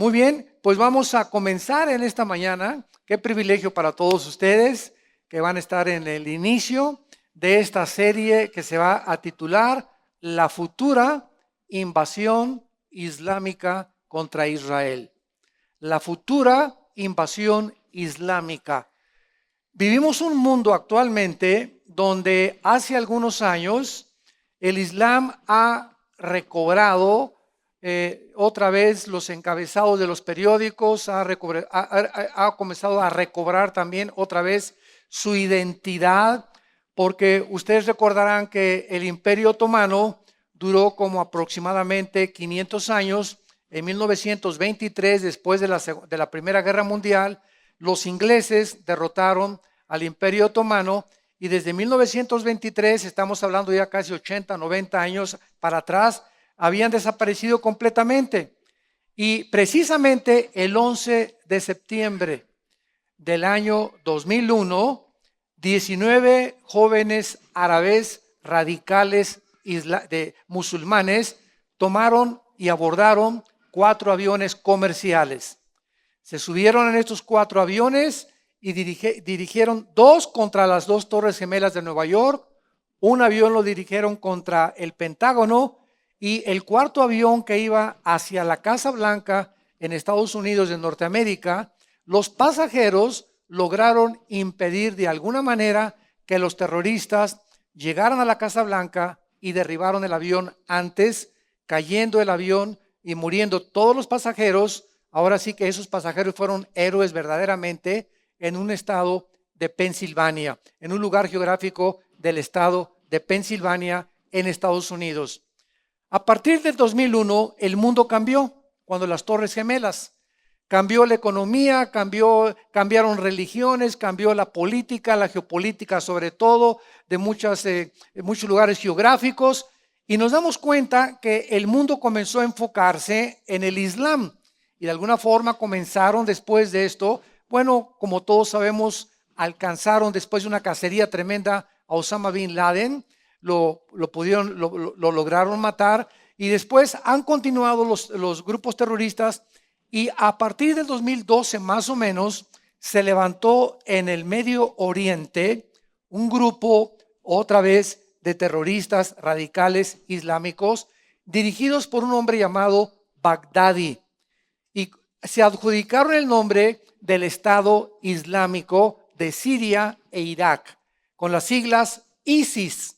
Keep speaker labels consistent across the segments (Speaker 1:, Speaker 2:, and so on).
Speaker 1: Muy bien, pues vamos a comenzar en esta mañana. Qué privilegio para todos ustedes que van a estar en el inicio de esta serie que se va a titular La futura invasión islámica contra Israel. La futura invasión islámica. Vivimos un mundo actualmente donde hace algunos años el Islam ha recobrado otra vez los encabezados de los periódicos, ha comenzado a recobrar también otra vez su identidad, porque ustedes recordarán que el Imperio Otomano duró como aproximadamente 500 años. En 1923, después de la Primera Guerra Mundial, los ingleses derrotaron al Imperio Otomano y desde 1923, estamos hablando ya casi 80, 90 años para atrás, habían desaparecido completamente. Y precisamente el 11 de septiembre del año 2001, 19 jóvenes árabes radicales musulmanes tomaron y abordaron 4 aviones comerciales. Se subieron en estos 4 aviones y dirigieron 2 contra las 2 Torres Gemelas de Nueva York, un avión lo dirigieron contra el Pentágono y el 4.º avión que iba hacia la Casa Blanca en Estados Unidos de Norteamérica, los pasajeros lograron impedir de alguna manera que los terroristas llegaran a la Casa Blanca y derribaron el avión antes, cayendo el avión y muriendo todos los pasajeros. Ahora sí que esos pasajeros fueron héroes verdaderamente en un estado de Pensilvania, en un lugar geográfico del estado de Pensilvania en Estados Unidos. A partir del 2001 el mundo cambió cuando las Torres Gemelas. Cambió la economía, cambiaron religiones, cambió la política, la geopolítica sobre todo de muchos lugares geográficos, y nos damos cuenta que el mundo comenzó a enfocarse en el Islam y de alguna forma comenzaron después de esto, bueno, como todos sabemos, alcanzaron después de una cacería tremenda a Osama Bin Laden, lo lograron matar y después han continuado los grupos terroristas. Y a partir del 2012 más o menos se levantó en el Medio Oriente un grupo otra vez de terroristas radicales islámicos dirigidos por un hombre llamado Baghdadi y se adjudicaron el nombre del Estado Islámico de Siria e Irak con las siglas ISIS.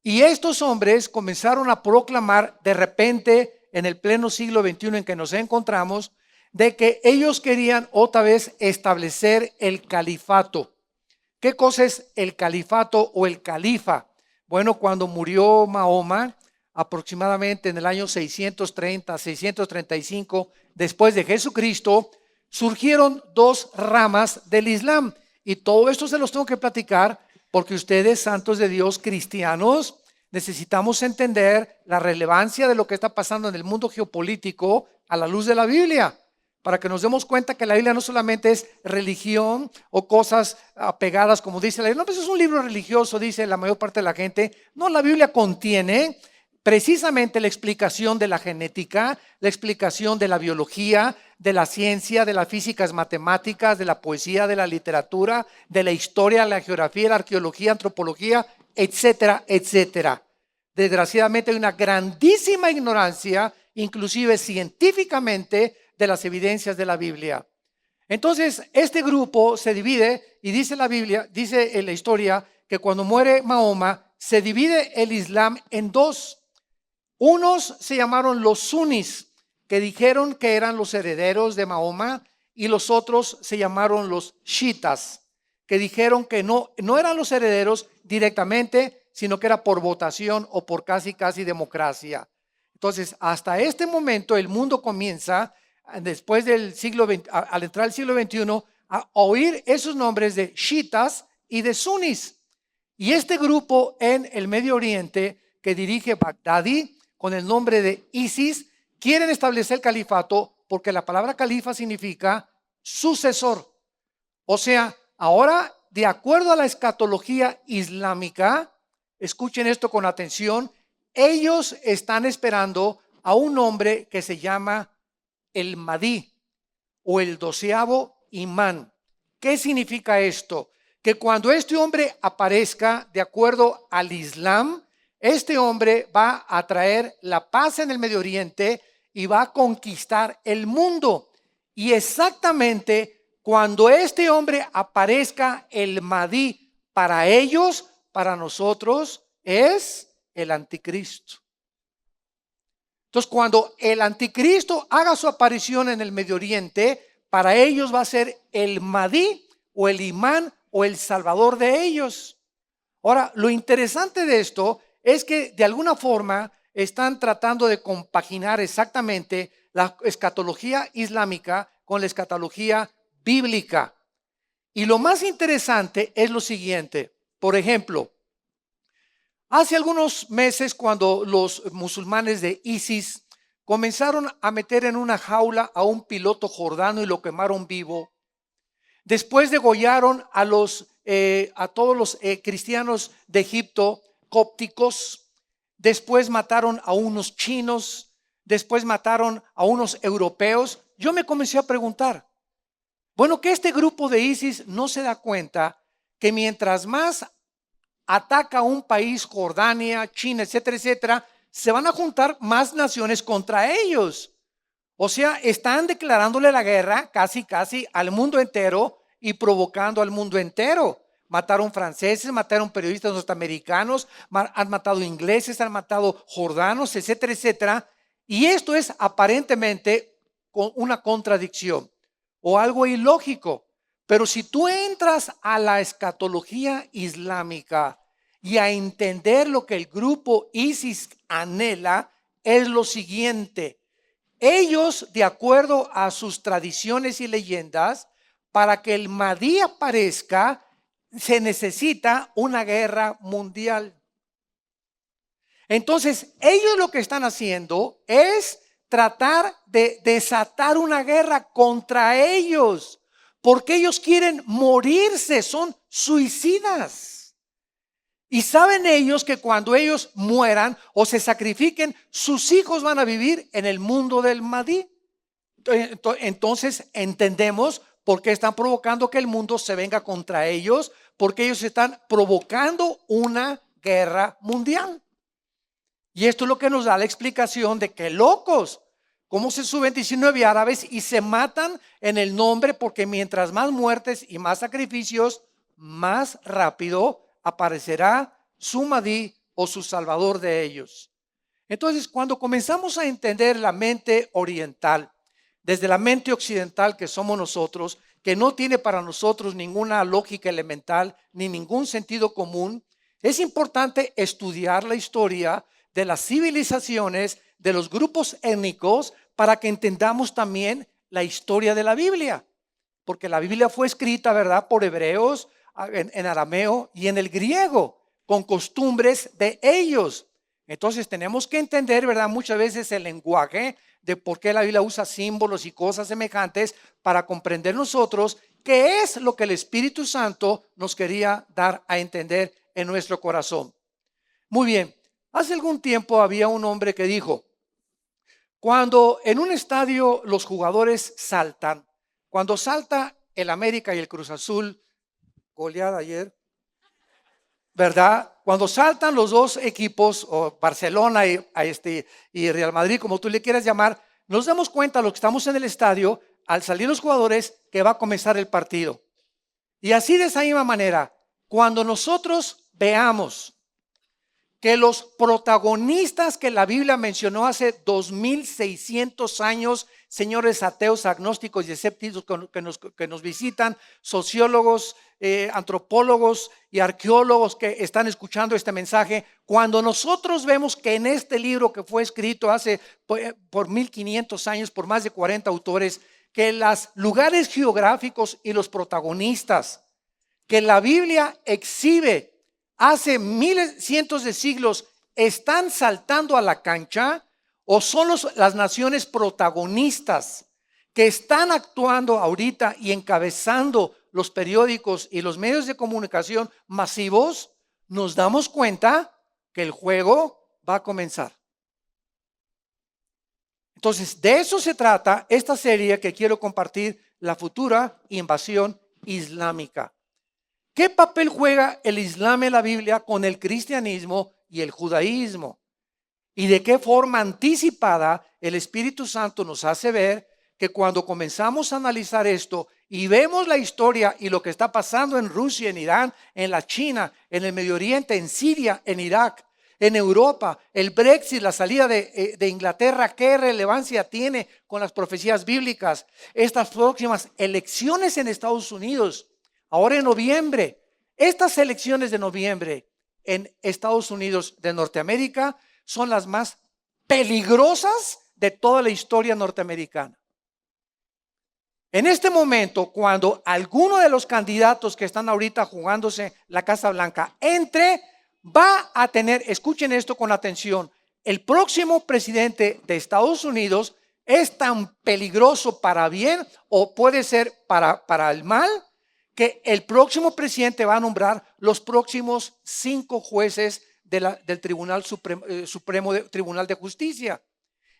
Speaker 1: Y estos hombres comenzaron a proclamar de repente en el pleno siglo XXI en que nos encontramos, de que ellos querían otra vez establecer el califato. ¿Qué cosa es el califato o el califa? Bueno, cuando murió Mahoma, aproximadamente en el año 630, 635, después de Jesucristo, surgieron 2 ramas del Islam. Y todo esto se los tengo que platicar porque ustedes, santos de Dios, cristianos, necesitamos entender la relevancia de lo que está pasando en el mundo geopolítico a la luz de la Biblia, para que nos demos cuenta que la Biblia no solamente es religión o cosas apegadas, como dice la Biblia. No, pues es un libro religioso, dice la mayor parte de la gente. No, la Biblia contiene precisamente la explicación de la genética, la explicación de la biología, de la ciencia, de las físicas matemáticas, de la poesía, de la literatura, de la historia, la geografía, la arqueología, antropología, etcétera, etcétera. Desgraciadamente hay una grandísima ignorancia, inclusive científicamente, de las evidencias de la Biblia. Entonces, este grupo se divide y dice la Biblia, dice en la historia que cuando muere Mahoma, se divide el Islam en 2. Unos se llamaron los sunis, que dijeron que eran los herederos de Mahoma, y los otros se llamaron los chiitas, que dijeron que no eran los herederos directamente, sino que era por votación o por casi democracia. Entonces, hasta este momento el mundo comienza, después del siglo XX, al entrar el siglo XXI, a oír esos nombres de chiitas y de sunis. Y este grupo en el Medio Oriente que dirige Baghdadi con el nombre de ISIS, quieren establecer el califato porque la palabra califa significa sucesor. O sea, ahora, de acuerdo a la escatología islámica, escuchen esto con atención, ellos están esperando a un hombre que se llama el Mahdi. o el 12º imán. ¿Qué significa esto? Que cuando este hombre aparezca, de acuerdo al Islam, este hombre va a traer la paz en el Medio Oriente y va a conquistar el mundo. Y exactamente cuando este hombre aparezca, el Mahdi, para ellos, para nosotros, es el anticristo. Entonces, cuando el anticristo haga su aparición en el Medio Oriente, para ellos va a ser el Mahdi o el imán o el salvador de ellos. Ahora, lo interesante de esto es que de alguna forma están tratando de compaginar exactamente la escatología islámica con la escatología bíblica. Y lo más interesante es lo siguiente. Por ejemplo, hace algunos meses, cuando los musulmanes de ISIS comenzaron a meter en una jaula a un piloto jordano y lo quemaron vivo, después degollaron a todos los cristianos de Egipto cópticos, después mataron a unos chinos, después mataron a unos europeos. Yo me comencé a preguntar, bueno, que este grupo de ISIS no se da cuenta que mientras más ataca un país, Jordania, China, etcétera, etcétera, se van a juntar más naciones contra ellos. O sea, están declarándole la guerra casi al mundo entero y provocando al mundo entero. Mataron franceses, mataron periodistas norteamericanos, han matado ingleses, han matado jordanos, etcétera, etcétera. Y esto es aparentemente una contradicción o algo ilógico. Pero si tú entras a la escatología islámica y a entender lo que el grupo ISIS anhela, es lo siguiente. Ellos, de acuerdo a sus tradiciones y leyendas, para que el Mahdi aparezca, se necesita una guerra mundial. Entonces, ellos lo que están haciendo es tratar de desatar una guerra contra ellos, porque ellos quieren morirse, son suicidas. Y saben ellos que cuando ellos mueran o se sacrifiquen, sus hijos van a vivir en el mundo del Mahdi. Entonces entendemos por qué están provocando que el mundo se venga contra ellos, porque ellos están provocando una guerra mundial. Y esto es lo que nos da la explicación de que locos, cómo se suben 19 árabes y se matan en el nombre, porque mientras más muertes y más sacrificios, más rápido aparecerá su Mahdi o su salvador de ellos. Entonces, cuando comenzamos a entender la mente oriental, desde la mente occidental que somos nosotros, que no tiene para nosotros ninguna lógica elemental ni ningún sentido común, es importante estudiar la historia de las civilizaciones, de los grupos étnicos, para que entendamos también la historia de la Biblia. Porque la Biblia fue escrita, ¿verdad?, por hebreos, en arameo y en el griego, con costumbres de ellos. Entonces tenemos que entender, ¿verdad?, muchas veces el lenguaje de por qué la Biblia usa símbolos y cosas semejantes para comprender nosotros qué es lo que el Espíritu Santo nos quería dar a entender en nuestro corazón. Muy bien, hace algún tiempo había un hombre que dijo, cuando en un estadio los jugadores saltan, cuando salta el América y el Cruz Azul, goleada ayer, ¿verdad? Cuando saltan los dos equipos, o Barcelona y Real Madrid, como tú le quieras llamar, nos damos cuenta, los que estamos en el estadio, al salir los jugadores, que va a comenzar el partido. Y así, de esa misma manera, cuando nosotros veamos que los protagonistas que la Biblia mencionó hace 2600 años, señores ateos, agnósticos y escépticos que nos visitan, sociólogos, antropólogos y arqueólogos que están escuchando este mensaje, cuando nosotros vemos que en este libro que fue escrito hace por 1500 años, por más de 40 autores, que los lugares geográficos y los protagonistas que la Biblia exhibe hace miles, cientos de siglos, están saltando a la cancha, o son las naciones protagonistas que están actuando ahorita y encabezando los periódicos y los medios de comunicación masivos, nos damos cuenta que el juego va a comenzar. Entonces, de eso se trata esta serie que quiero compartir, la futura invasión islámica. ¿Qué papel juega el Islam en la Biblia con el cristianismo y el judaísmo? ¿Y de qué forma anticipada el Espíritu Santo nos hace ver que cuando comenzamos a analizar esto y vemos la historia y lo que está pasando en Rusia, en Irán, en la China, en el Medio Oriente, en Siria, en Irak, en Europa, el Brexit, la salida de Inglaterra, qué relevancia tiene con las profecías bíblicas, estas próximas elecciones en Estados Unidos, ahora en noviembre, estas elecciones de noviembre en Estados Unidos de Norteamérica son las más peligrosas de toda la historia norteamericana. En este momento, cuando alguno de los candidatos que están ahorita jugándose la Casa Blanca entre, va a tener, escuchen esto con atención, el próximo presidente de Estados Unidos es tan peligroso para bien o puede ser para el mal, que el próximo presidente va a nombrar los próximos 5 jueces del Tribunal Supremo Tribunal de Justicia.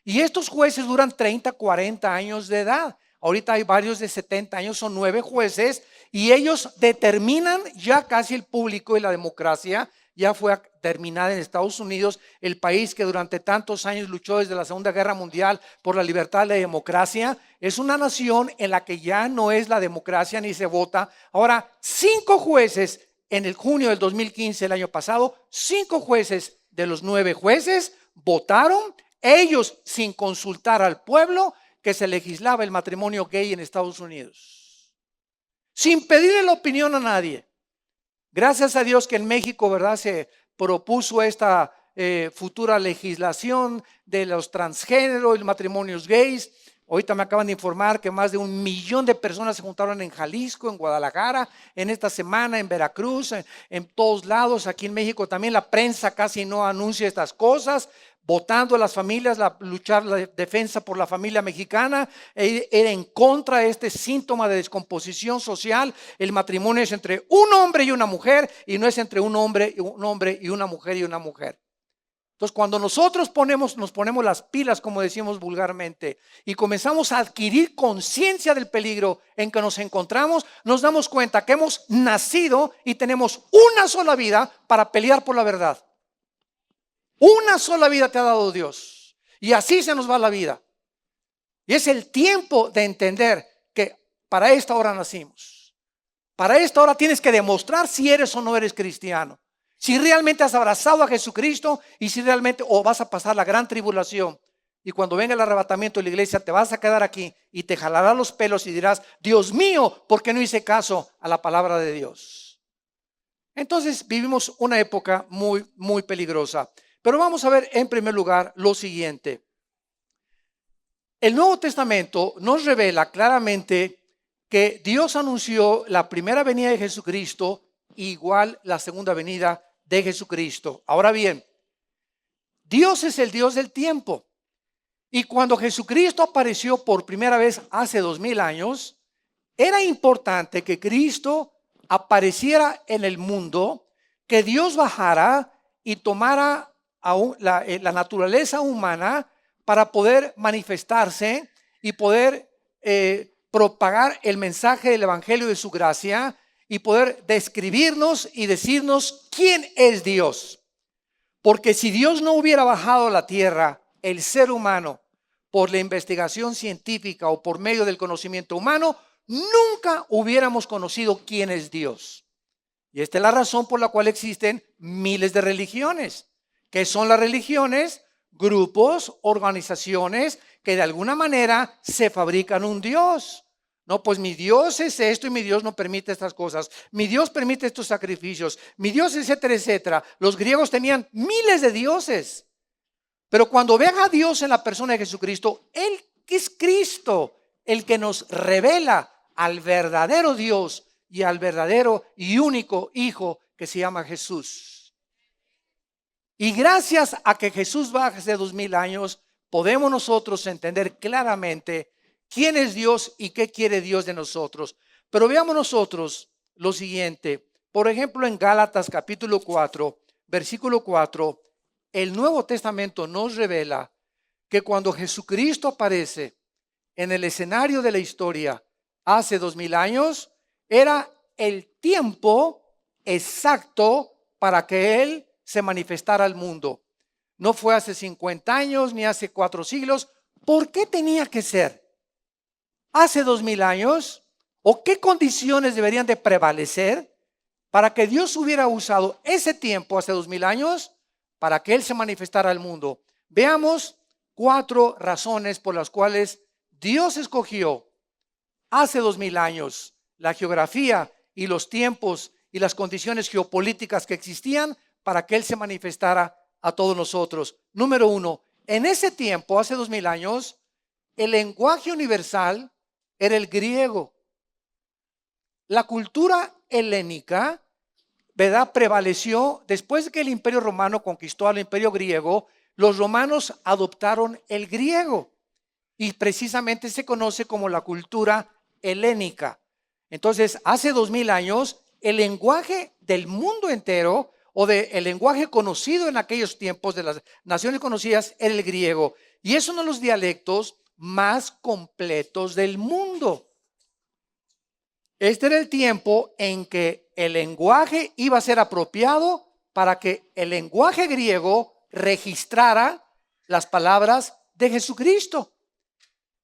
Speaker 1: Y estos jueces duran 30, 40 años de edad. Ahorita hay varios de 70 años, son 9 jueces y ellos determinan ya casi el público y la democracia. Ya fue terminada en Estados Unidos, el país que durante tantos años luchó desde la Segunda Guerra Mundial por la libertad y la democracia. Es una nación en la que ya no es la democracia ni se vota. Ahora, 5 jueces en el junio del 2015, el año pasado, 5 jueces de los 9 jueces votaron, ellos sin consultar al pueblo, que se legislaba el matrimonio gay en Estados Unidos, sin pedirle la opinión a nadie. Gracias a Dios que en México, ¿verdad?, se propuso esta futura legislación de los transgéneros y matrimonios gays. Ahorita me acaban de informar que más de 1 millón de personas se juntaron en Jalisco, en Guadalajara, en esta semana, en Veracruz, en todos lados. Aquí en México también la prensa casi no anuncia estas cosas. Votando a las familias, luchar la defensa por la familia mexicana, era en contra de este síntoma de descomposición social. El matrimonio es entre un hombre y una mujer y no es entre un hombre y una mujer y una mujer. Entonces, cuando nosotros nos ponemos las pilas, como decimos vulgarmente, y comenzamos a adquirir conciencia del peligro en que nos encontramos, nos damos cuenta que hemos nacido y tenemos una sola vida para pelear por la verdad. Una sola vida te ha dado Dios y así se nos va la vida. Y es el tiempo de entender que para esta hora nacimos. Para esta hora tienes que demostrar si eres o no eres cristiano. Si realmente has abrazado a Jesucristo y si realmente o vas a pasar la gran tribulación. Y cuando venga el arrebatamiento de la iglesia te vas a quedar aquí y te jalará los pelos y dirás, Dios mío, ¿por qué no hice caso a la palabra de Dios? Entonces vivimos una época muy, muy peligrosa. Pero vamos a ver en primer lugar lo siguiente. El Nuevo Testamento nos revela claramente que Dios anunció la primera venida de Jesucristo igual la segunda venida de Jesucristo. Ahora bien, Dios es el Dios del tiempo. Y cuando Jesucristo apareció por primera vez hace 2000 años, era importante que Cristo apareciera en el mundo, que Dios bajara y tomara la naturaleza humana para poder manifestarse y poder propagar el mensaje del evangelio de su gracia y poder describirnos y decirnos quién es Dios. Porque si Dios no hubiera bajado a la tierra, el ser humano, por la investigación científica o por medio del conocimiento humano, nunca hubiéramos conocido quién es Dios. Y esta es la razón por la cual existen miles de religiones. ¿Qué son las religiones? Grupos, organizaciones que de alguna manera se fabrican un Dios. No, pues mi Dios es esto y mi Dios no permite estas cosas. Mi Dios permite estos sacrificios. Mi Dios, etcétera, etcétera. Los griegos tenían miles de dioses. Pero cuando vean a Dios en la persona de Jesucristo, Él es Cristo, el que nos revela al verdadero Dios y al verdadero y único Hijo que se llama Jesús. Y gracias a que Jesús baja hace 2000 años, podemos nosotros entender claramente quién es Dios y qué quiere Dios de nosotros. Pero veamos nosotros lo siguiente. Por ejemplo, en Gálatas capítulo 4, versículo 4, el Nuevo Testamento nos revela que cuando Jesucristo aparece en el escenario de la historia hace 2000 años, era el tiempo exacto para que Él se manifestara al mundo. No fue hace 50 años ni hace 4 siglos. ¿Por qué tenía que ser hace 2000 años? ¿O qué condiciones deberían de prevalecer para que Dios hubiera usado ese tiempo hace 2000 años para que Él se manifestara al mundo? Veamos 4 razones por las cuales Dios escogió hace 2000 años la geografía y los tiempos y las condiciones geopolíticas que existían para que Él se manifestara a todos nosotros. Número 1, en ese tiempo, hace 2000 años, el lenguaje universal era el griego. La cultura helénica, ¿verdad?, prevaleció después de que el Imperio Romano conquistó al Imperio griego. Los romanos adoptaron el griego y precisamente se conoce como la cultura helénica. Entonces, hace 2000 años, el lenguaje del mundo entero o el lenguaje conocido en aquellos tiempos de las naciones conocidas era el griego. Y es uno de los dialectos más completos del mundo. Este era el tiempo en que el lenguaje iba a ser apropiado para que el lenguaje griego registrara las palabras de Jesucristo.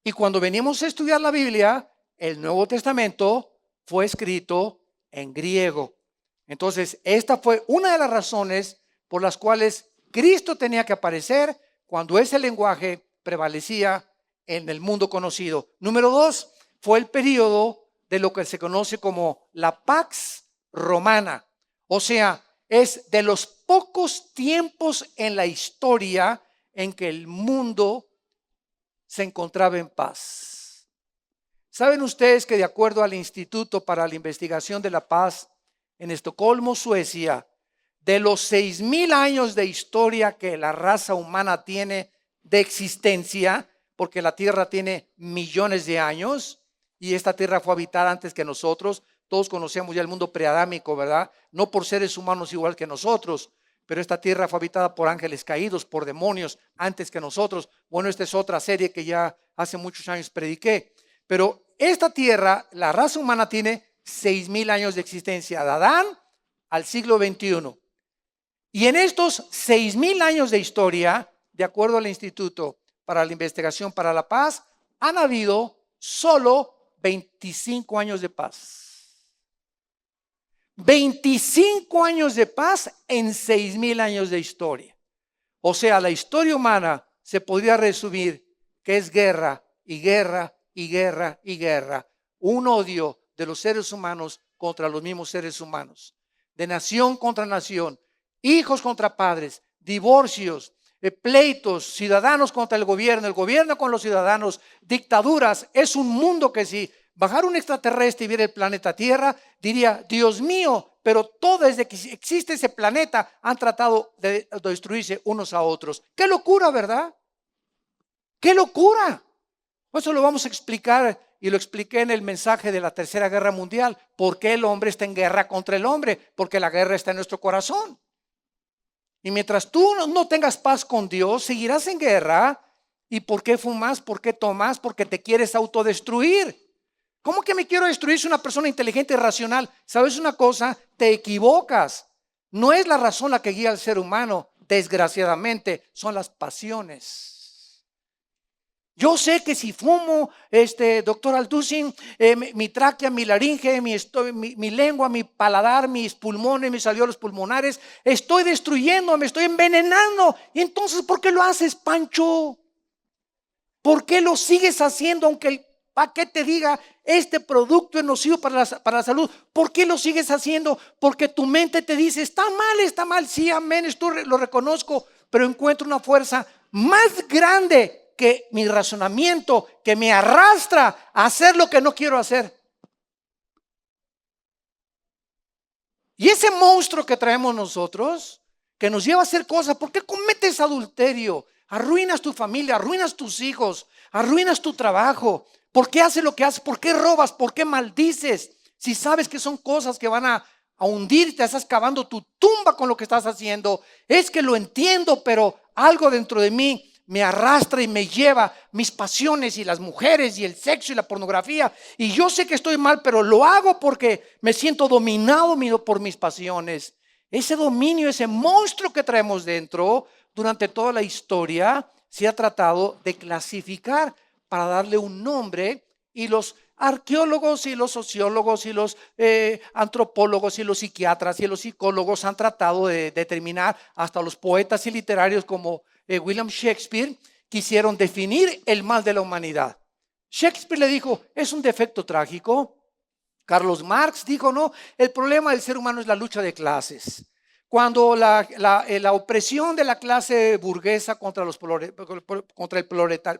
Speaker 1: Y cuando venimos a estudiar la Biblia, el Nuevo Testamento fue escrito en griego. Entonces, esta fue una de las razones por las cuales Cristo tenía que aparecer cuando ese lenguaje prevalecía en el mundo conocido. Número 2, fue el periodo de lo que se conoce como la Pax Romana. O sea, es de los pocos tiempos en la historia en que el mundo se encontraba en paz. ¿Saben ustedes que de acuerdo al Instituto para la Investigación de la Paz en Estocolmo, Suecia, de los 6000 años de historia que la raza humana tiene de existencia, porque la Tierra tiene millones de años y esta Tierra fue habitada antes que nosotros? Todos conocemos ya el mundo preadámico, ¿verdad? No por seres humanos igual que nosotros, pero esta Tierra fue habitada por ángeles caídos, por demonios antes que nosotros. Bueno, esta es otra serie que ya hace muchos años prediqué. Pero esta Tierra, la raza humana tiene 6000 años de existencia, de Adán al siglo XXI. Y en estos 6000 años de historia, de acuerdo al Instituto para la Investigación para la Paz, han habido solo 25 años de paz. 25 años de paz en 6000 años de historia. O sea, la historia humana se podría resumir que es guerra y guerra y guerra y guerra. Un odio de los seres humanos contra los mismos seres humanos. De nación contra nación. Hijos contra padres. Divorcios. Pleitos. Ciudadanos contra el gobierno con los ciudadanos. Dictaduras. Es un mundo que si bajara un extraterrestre y viera el planeta Tierra, diría: Dios mío, pero todo desde que existe ese planeta han tratado de destruirse unos a otros. ¡Qué locura!, ¿verdad? ¡Qué locura! Eso lo vamos a explicar y lo expliqué en el mensaje de la Tercera Guerra Mundial. ¿Por qué el hombre está en guerra contra el hombre? Porque la guerra está en nuestro corazón. Y mientras tú no tengas paz con Dios, seguirás en guerra. ¿Y por qué fumas? ¿Por qué tomas? Porque te quieres autodestruir. ¿Cómo que me quiero destruir si una persona inteligente y racional? ¿Sabes una cosa? Te equivocas. No es la razón la que guía al ser humano. Desgraciadamente, son las pasiones. Yo sé que si fumo, doctor Alducin, mi tráquea, mi laringe, mi lengua, mi paladar, mis pulmones, mis alveolos pulmonares, estoy destruyendo, me estoy envenenando. Y entonces, ¿por qué lo haces, Pancho? ¿Por qué lo sigues haciendo aunque el paquete diga este producto es nocivo para la salud? ¿Por qué lo sigues haciendo? Porque tu mente te dice: está mal, sí, amén, esto lo reconozco, pero encuentro una fuerza más grande que mi razonamiento, que me arrastra a hacer lo que no quiero hacer. Y ese monstruo que traemos nosotros, que nos lleva a hacer cosas, ¿por qué cometes adulterio? Arruinas tu familia, arruinas tus hijos, arruinas tu trabajo. ¿Por qué haces lo que haces? ¿Por qué robas? ¿Por qué maldices? Si sabes que son cosas que van a hundirte, estás cavando tu tumba con lo que estás haciendo. Es que lo entiendo, pero algo dentro de mí me arrastra y me lleva mis pasiones y las mujeres y el sexo y la pornografía. Y yo sé que estoy mal, pero lo hago porque me siento dominado por mis pasiones. Ese dominio, ese monstruo que traemos dentro durante toda la historia se ha tratado de clasificar para darle un nombre, y los arqueólogos y los sociólogos y los antropólogos y los psiquiatras y los psicólogos han tratado de determinar, hasta los poetas y literarios como William Shakespeare quisieron definir el mal de la humanidad. Shakespeare le dijo, es un defecto trágico. Carlos Marx dijo, no, el problema del ser humano es la lucha de clases. Cuando la opresión de la clase burguesa contra el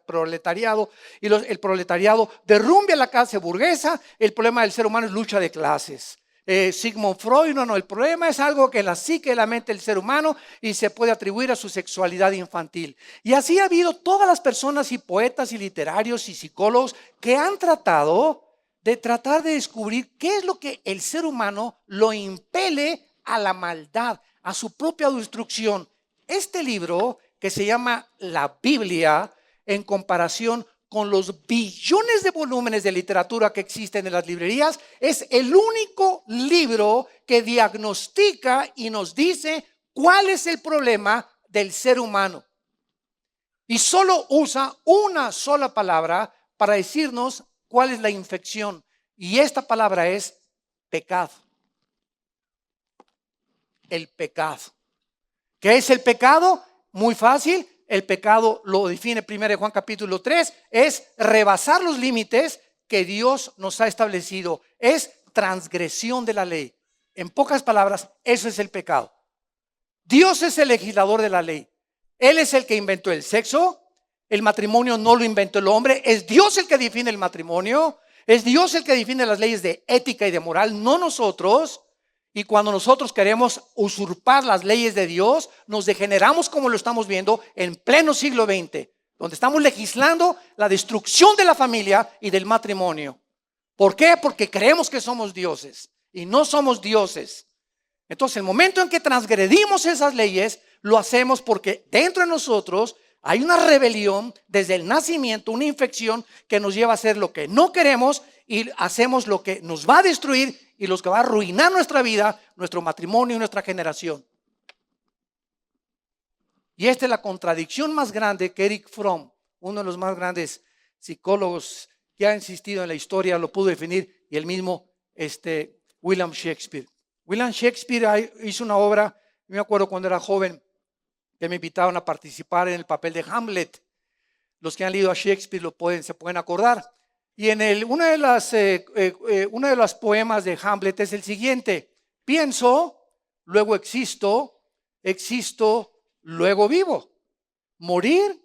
Speaker 1: proletariado y el proletariado derrumbe a la clase burguesa, el problema del ser humano es lucha de clases. Sigmund Freud, no, el problema es algo que en la psique de la mente del ser humano y se puede atribuir a su sexualidad infantil. Y así ha habido todas las personas y poetas y literarios y psicólogos que han tratado de descubrir qué es lo que el ser humano lo impele a la maldad, a su propia destrucción. Este libro, que se llama la Biblia, en comparación con los billones de volúmenes de literatura que existen en las librerías, es el único libro que diagnostica y nos dice cuál es el problema del ser humano. Y solo usa una sola palabra para decirnos cuál es la infección. Y esta palabra es pecado. El pecado. ¿Qué es el pecado? Muy fácil. El pecado lo define 1 Juan capítulo 3. Es rebasar los límites que Dios nos ha establecido. Es transgresión de la ley. En pocas palabras, eso es el pecado. Dios es el legislador de la ley. Él es el que inventó el sexo. El matrimonio no lo inventó el hombre. Es Dios el que define el matrimonio. Es Dios el que define las leyes de ética y de moral, no nosotros. Y cuando nosotros queremos usurpar las leyes de Dios, nos degeneramos, como lo estamos viendo en pleno siglo XX, donde estamos legislando la destrucción de la familia y del matrimonio. ¿Por qué? Porque creemos que somos dioses y no somos dioses. Entonces, el momento en que transgredimos esas leyes, lo hacemos porque dentro de nosotros hay una rebelión desde el nacimiento, una infección que nos lleva a hacer lo que no queremos y hacemos lo que nos va a destruir y lo que va a arruinar nuestra vida, nuestro matrimonio y nuestra generación. Y esta es la contradicción más grande que Erich Fromm, uno de los más grandes psicólogos que ha existido en la historia, lo pudo definir, y el mismo William Shakespeare. William Shakespeare hizo una obra, me acuerdo cuando era joven, que me invitaron a participar en el papel de Hamlet. Los que han leído a Shakespeare se pueden acordar. Y en uno de los poemas de Hamlet es el siguiente: pienso, luego existo, luego vivo. Morir,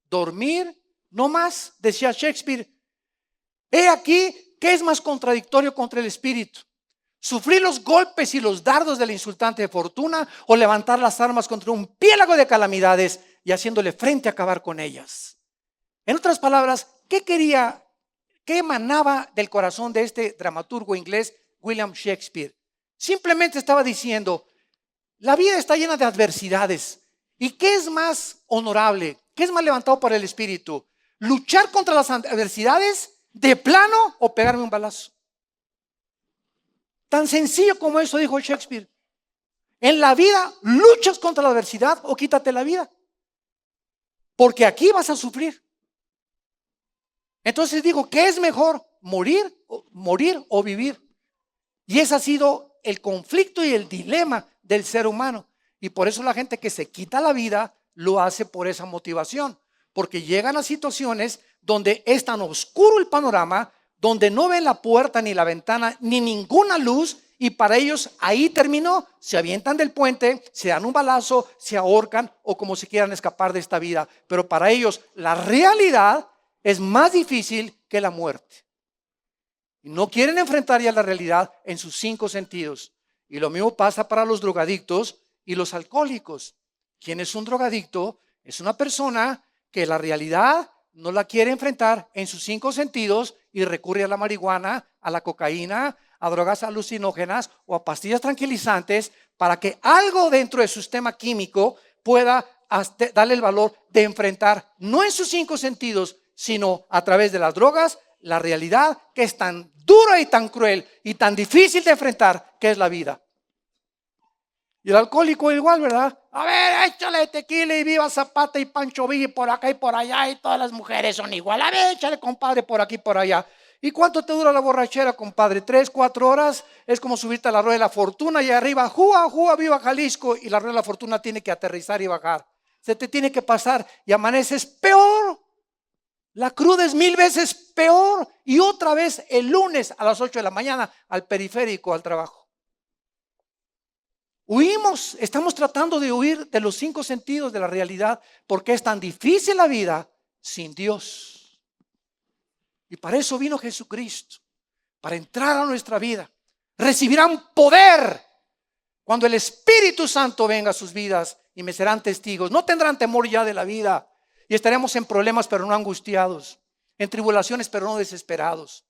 Speaker 1: dormir, no más, decía Shakespeare. He aquí que es más contradictorio contra el espíritu: sufrir los golpes y los dardos de la insultante fortuna, o levantar las armas contra un piélago de calamidades y haciéndole frente a acabar con ellas. En otras palabras, ¿qué emanaba del corazón de este dramaturgo inglés, William Shakespeare? Simplemente estaba diciendo, la vida está llena de adversidades. ¿Y qué es más honorable? ¿Qué es más levantado para el espíritu? ¿Luchar contra las adversidades de plano o pegarme un balazo? Tan sencillo como eso, dijo Shakespeare. En la vida, luchas contra la adversidad o quítate la vida, porque aquí vas a sufrir. Entonces digo, ¿qué es mejor? ¿Morir o vivir? Y ese ha sido el conflicto y el dilema del ser humano. Y por eso la gente que se quita la vida lo hace por esa motivación, porque llegan a situaciones donde es tan oscuro el panorama, donde no ven la puerta ni la ventana ni ninguna luz, y para ellos ahí terminó. Se avientan del puente, se dan un balazo, se ahorcan o como se quieran escapar de esta vida. Pero para ellos la realidad es más difícil que la muerte. Y no quieren enfrentar ya la realidad en sus 5 sentidos. Y lo mismo pasa para los drogadictos y los alcohólicos. ¿Quién es un drogadicto? Es una persona que la realidad no la quiere enfrentar en sus 5 sentidos y recurre a la marihuana, a la cocaína, a drogas alucinógenas o a pastillas tranquilizantes para que algo dentro de su sistema químico pueda darle el valor de enfrentar, no en sus 5 sentidos, sino a través de las drogas, la realidad que es tan dura y tan cruel y tan difícil de enfrentar, que es la vida. Y el alcohólico igual, ¿verdad? A ver, échale tequila y viva Zapata y Pancho Villa y por acá y por allá, y todas las mujeres son igual. A ver, échale, compadre, por aquí y por allá. ¿Y cuánto te dura la borrachera, compadre? 3, 4 horas. Es como subirte a la rueda de la fortuna y arriba, ¡júa, júa, viva Jalisco! Y la rueda de la fortuna tiene que aterrizar y bajar. Se te tiene que pasar y amaneces peor. La cruda es 1000 veces peor. Y otra vez el lunes a las 8 de la mañana al periférico, al trabajo. Huimos, estamos tratando de huir de los 5 sentidos de la realidad porque es tan difícil la vida sin Dios. Y para eso vino Jesucristo, para entrar a nuestra vida. Recibirán poder cuando el Espíritu Santo venga a sus vidas y me serán testigos. No tendrán temor ya de la vida y estaremos en problemas pero no angustiados, en tribulaciones pero no desesperados,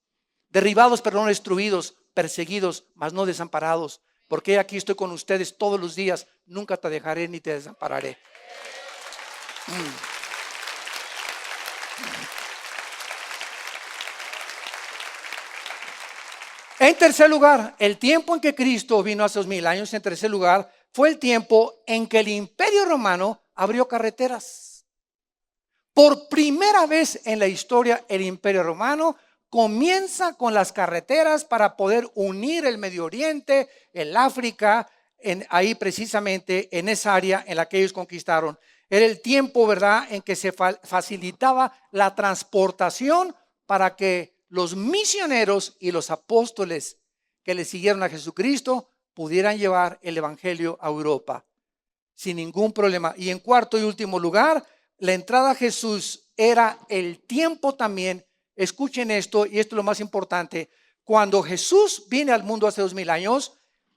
Speaker 1: derribados pero no destruidos, perseguidos mas no desamparados. Porque aquí estoy con ustedes todos los días. Nunca te dejaré ni te desampararé. En tercer lugar, el tiempo en que Cristo vino hace 2000 años, en tercer lugar, fue el tiempo en que el Imperio Romano abrió carreteras. Por primera vez en la historia, el Imperio Romano comienza con las carreteras para poder unir el Medio Oriente, el África, ahí precisamente en esa área en la que ellos conquistaron. Era el tiempo, ¿verdad?, en que se facilitaba la transportación para que los misioneros y los apóstoles que le siguieron a Jesucristo pudieran llevar el evangelio a Europa sin ningún problema. Y en cuarto y último lugar, la entrada a Jesús era el tiempo también. Escuchen esto, y esto es lo más importante. Cuando Jesús viene al mundo hace 2000 años,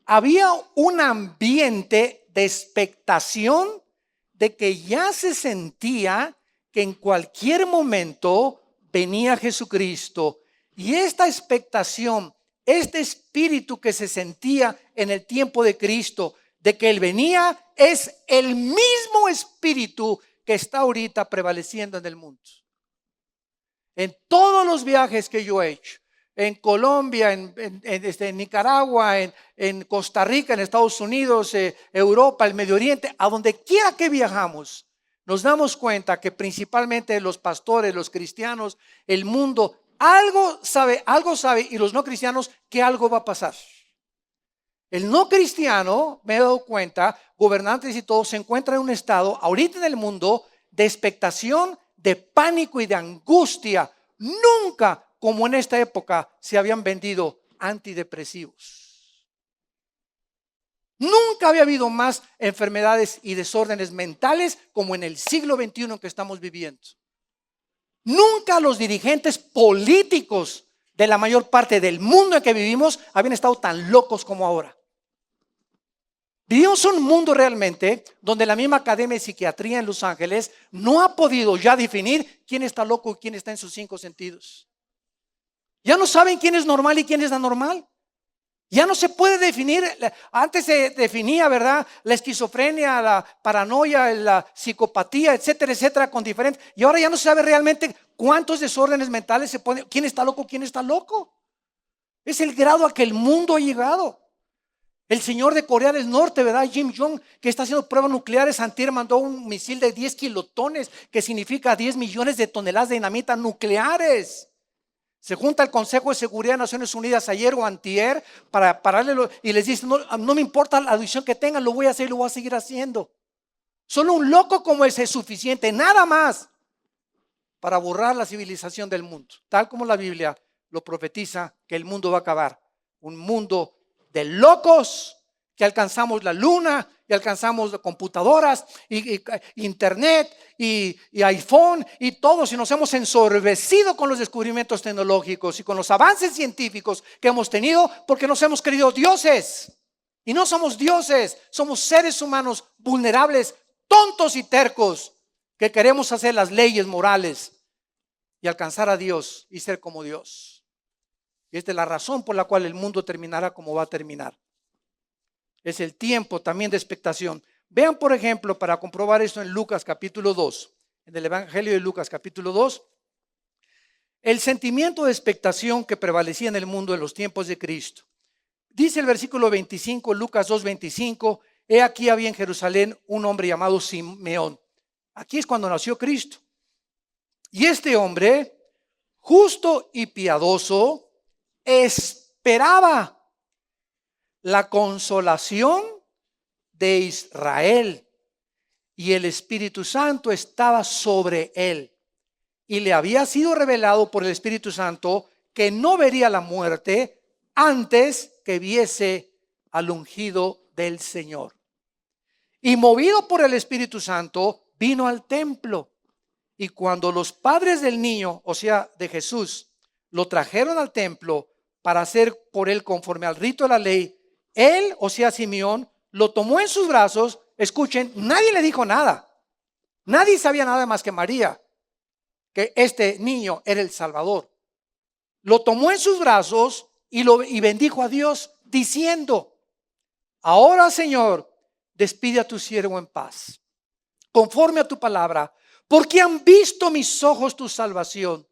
Speaker 1: había un ambiente de expectación de que ya se sentía que en cualquier momento venía Jesucristo. Y esta expectación, este espíritu que se sentía en el tiempo de Cristo, de que Él venía, es el mismo espíritu que está ahorita prevaleciendo en el mundo. En todos los viajes que yo he hecho, en Colombia, en Nicaragua, en Costa Rica, en Estados Unidos, Europa, el Medio Oriente, a donde quiera que viajamos, nos damos cuenta que principalmente los pastores, los cristianos, el mundo, algo sabe, y los no cristianos que algo va a pasar. El no cristiano, me he dado cuenta, gobernantes y todos se encuentran en un estado ahorita en el mundo de expectación, de pánico y de angustia. Nunca como en esta época se habían vendido antidepresivos. Nunca había habido más enfermedades y desórdenes mentales como en el siglo XXI en que estamos viviendo. Nunca los dirigentes políticos de la mayor parte del mundo en que vivimos habían estado tan locos como ahora. Vivimos un mundo realmente donde la misma Academia de Psiquiatría en Los Ángeles no ha podido ya definir quién está loco y quién está en sus 5 sentidos. Ya no saben quién es normal y quién es anormal. Ya no se puede definir. Antes se definía, ¿verdad?, la esquizofrenia, la paranoia, la psicopatía, etcétera, etcétera, con diferentes. Y ahora ya no se sabe realmente cuántos desórdenes mentales se ponen. ¿Quién está loco? ¿Quién está loco? Es el grado a que el mundo ha llegado. El señor de Corea del Norte, ¿verdad?, Kim Jong, que está haciendo pruebas nucleares. Antier mandó un misil de 10 kilotones, que significa 10 millones de toneladas de dinamita nucleares. Se junta el Consejo de Seguridad de Naciones Unidas ayer o antier para pararle y les dice: no me importa la adicción que tengan, lo voy a hacer y lo voy a seguir haciendo. Solo un loco como ese es suficiente, nada más, para borrar la civilización del mundo. Tal como la Biblia lo profetiza, que el mundo va a acabar. Un mundo de locos, que alcanzamos la luna y alcanzamos computadoras y internet y iPhone y todos, y nos hemos ensorbecido con los descubrimientos tecnológicos y con los avances científicos que hemos tenido, porque nos hemos creído dioses. Y no somos dioses, somos seres humanos vulnerables, tontos y tercos, que queremos hacer las leyes morales y alcanzar a Dios y ser como Dios. Y esta es la razón por la cual el mundo terminará como va a terminar. Es el tiempo también de expectación. Vean, por ejemplo, para comprobar esto en Lucas capítulo 2, en el Evangelio de Lucas capítulo 2, el sentimiento de expectación que prevalecía en el mundo en los tiempos de Cristo. Dice el versículo 25, Lucas 2:25, he aquí había en Jerusalén un hombre llamado Simeón. Aquí es cuando nació Cristo. Y este hombre, justo y piadoso, esperaba la consolación de Israel, y el Espíritu Santo estaba sobre él. Y le había sido revelado por el Espíritu Santo que no vería la muerte antes que viese al ungido del Señor. Y movido por el Espíritu Santo, vino al templo. Y cuando los padres del niño, o sea, de Jesús, lo trajeron al templo para hacer por él conforme al rito de la ley, él, o sea, Simeón, lo tomó en sus brazos. Escuchen, nadie le dijo nada. Nadie sabía nada más que María, que este niño era el Salvador. Lo tomó en sus brazos y bendijo a Dios diciendo, ahora, Señor, despide a tu siervo en paz, conforme a tu palabra, porque han visto mis ojos tu salvación,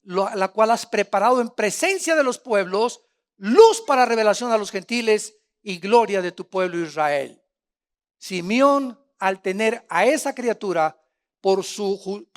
Speaker 1: la cual has preparado en presencia de los pueblos, luz para revelación a los gentiles y gloria de tu pueblo Israel. Simeón, al tener a esa criatura, por su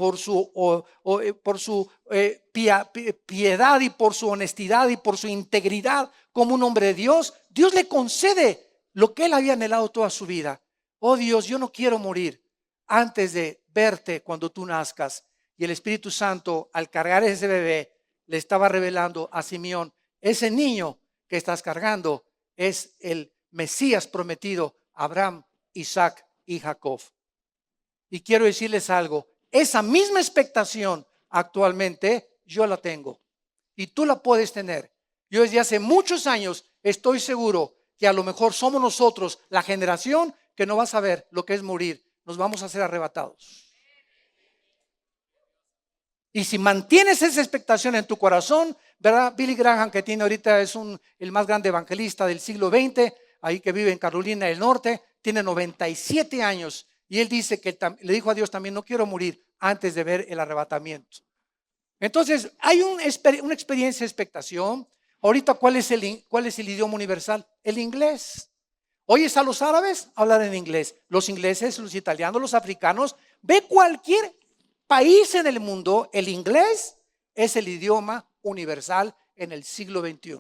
Speaker 1: piedad y por su honestidad y por su integridad como un hombre de Dios, Dios le concede lo que él había anhelado toda su vida. Oh Dios, yo no quiero morir antes de verte cuando tú nazcas. Y el Espíritu Santo, al cargar ese bebé, le estaba revelando a Simeón, ese niño que estás cargando es el Mesías prometido, Abraham, Isaac y Jacob. Y quiero decirles algo, esa misma expectación actualmente yo la tengo y tú la puedes tener. Yo desde hace muchos años estoy seguro que a lo mejor somos nosotros la generación que no va a saber lo que es morir. Nos vamos a ser arrebatados. Y si mantienes esa expectación en tu corazón, ¿verdad? Billy Graham, que tiene ahorita, es el más grande evangelista del siglo XX, ahí que vive en Carolina del Norte, tiene 97 años. Y él dice que le dijo a Dios también, no quiero morir antes de ver el arrebatamiento. Entonces, hay una experiencia de expectación. Ahorita, ¿cuál es el idioma universal? El inglés. Oyes a los árabes hablar en inglés, los ingleses, los italianos, los africanos. Ve cualquier país en el mundo, el inglés es el idioma universal en el siglo XXI.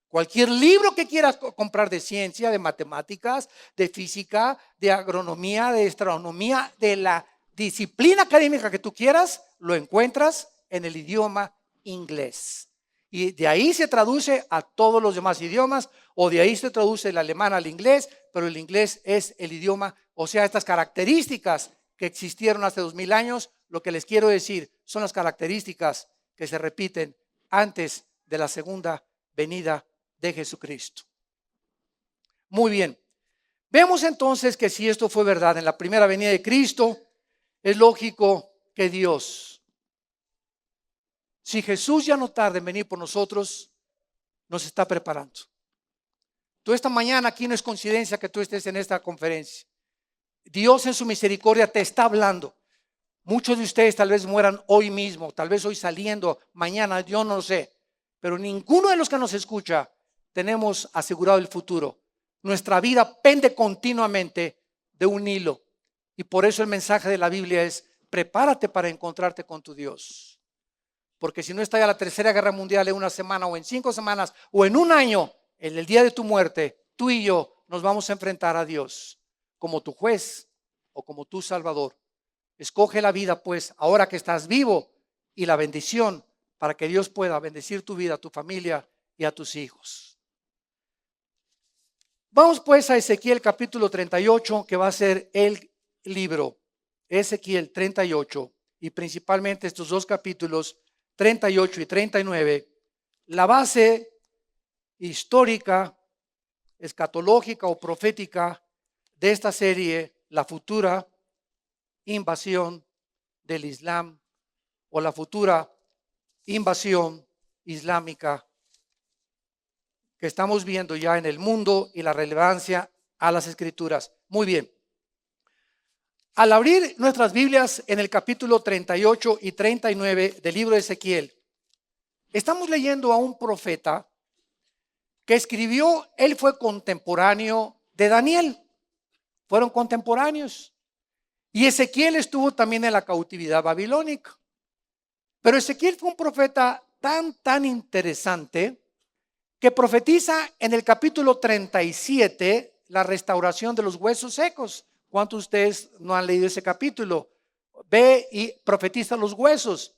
Speaker 1: Cualquier libro que quieras comprar de ciencia, de matemáticas, de física, de agronomía, de astronomía, de la disciplina académica que tú quieras, lo encuentras en el idioma inglés. Y de ahí se traduce a todos los demás idiomas, o de ahí se traduce el alemán al inglés, pero el inglés es el idioma, o sea, estas características que existieron hace 2000 años, lo que les quiero decir son las características que se repiten antes de la segunda venida de Jesucristo. Muy bien. Vemos entonces que si esto fue verdad en la primera venida de Cristo, es lógico que Dios, si Jesús ya no tarda en venir por nosotros, nos está preparando. Tú esta mañana, aquí no es coincidencia que tú estés en esta conferencia. Dios en su misericordia te está hablando. Muchos de ustedes tal vez mueran hoy mismo, tal vez hoy saliendo, mañana, yo no lo sé. Pero ninguno de los que nos escucha tenemos asegurado el futuro. Nuestra vida pende continuamente de un hilo. Y por eso el mensaje de la Biblia es: prepárate para encontrarte con tu Dios. Porque si no está ya la tercera guerra mundial en una semana o en 5 semanas o en un año, en el día de tu muerte, tú y yo nos vamos a enfrentar a Dios como tu juez o como tu Salvador. Escoge la vida, pues, ahora que estás vivo, y la bendición para que Dios pueda bendecir tu vida, tu familia y a tus hijos. Vamos pues a Ezequiel capítulo 38, que va a ser el libro. Ezequiel 38, y principalmente estos 2 capítulos, 38 y 39, la base histórica, escatológica o profética de esta serie, la futura invasión del Islam o la futura invasión islámica que estamos viendo ya en el mundo y la relevancia a las escrituras. Muy bien. Al abrir nuestras Biblias en el capítulo 38 y 39 del libro de Ezequiel, estamos leyendo a un profeta que escribió, él fue contemporáneo de Daniel, fueron contemporáneos. Y Ezequiel estuvo también en la cautividad babilónica. Pero Ezequiel fue un profeta tan interesante que profetiza en el capítulo 37 la restauración de los huesos secos. ¿Cuántos de ustedes no han leído ese capítulo? Ve y profetiza los huesos.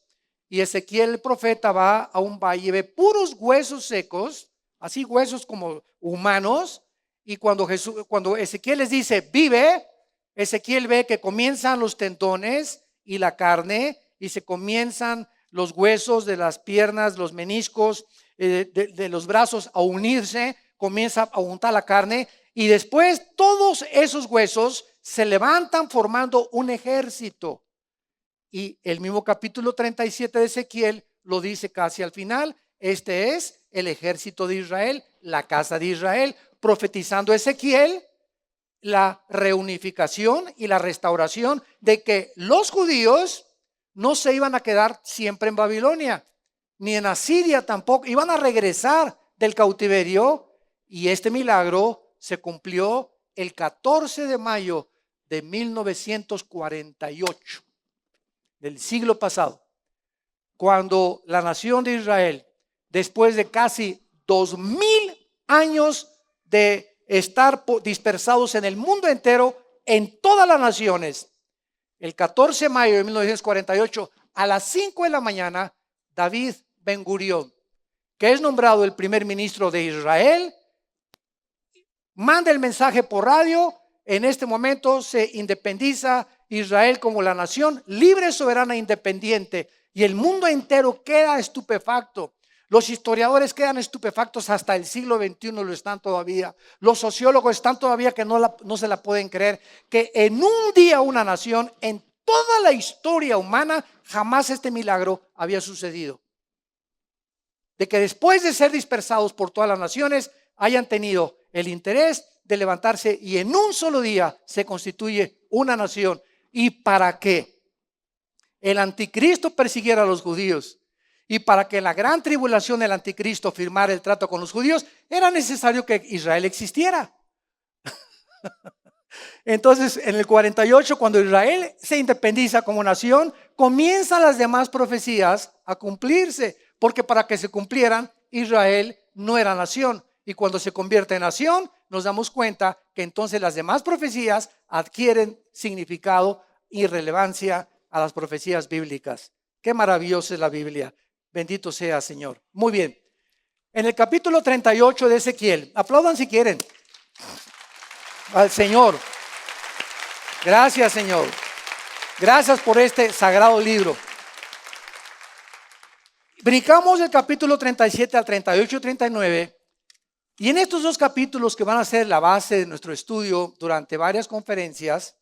Speaker 1: Y Ezequiel el profeta va a un valle, ve puros huesos secos, así huesos como humanos. Y cuando Ezequiel les dice, vive, Ezequiel ve que comienzan los tendones y la carne, y se comienzan los huesos de las piernas, los meniscos, de los brazos a unirse, comienza a untar la carne, y después todos esos huesos se levantan formando un ejército. Y el mismo capítulo 37 de Ezequiel lo dice casi al final. Este es el ejército de Israel, la casa de Israel, profetizando Ezequiel la reunificación y la restauración de que los judíos no se iban a quedar siempre en Babilonia, ni en Asiria tampoco, iban a regresar del cautiverio. Y este milagro se cumplió el 14 de mayo de 1948, del siglo pasado, cuando la nación de Israel, después de casi 2000 años de estar dispersados en el mundo entero, en todas las naciones, el 14 de mayo de 1948, a las 5 de la mañana, David Ben Gurión, que es nombrado el primer ministro de Israel, manda el mensaje por radio. En este momento se independiza Israel como la nación libre, soberana e independiente, y el mundo entero queda estupefacto. Los historiadores quedan estupefactos, hasta el siglo XXI lo están todavía. Los sociólogos están todavía que no se la pueden creer, que en un día una nación, en toda la historia humana, jamás este milagro había sucedido. De que después de ser dispersados por todas las naciones, hayan tenido el interés de levantarse y en un solo día se constituye una nación. ¿Y para qué? El anticristo persiguiera a los judíos, y para que la gran tribulación del anticristo firmara el trato con los judíos, era necesario que Israel existiera. Entonces, en el 48, cuando Israel se independiza como nación, comienzan las demás profecías a cumplirse, porque para que se cumplieran, Israel no era nación. Y cuando se convierte en nación, nos damos cuenta que entonces las demás profecías adquieren significado y relevancia a las profecías bíblicas. Qué maravillosa es la Biblia. Bendito sea, Señor. Muy bien. En el capítulo 38 de Ezequiel, aplaudan si quieren al Señor. Gracias, Señor. Gracias por este sagrado libro. Brincamos del capítulo 37 al 38 y 39. Y en estos dos capítulos, que van a ser la base de nuestro estudio durante varias conferencias,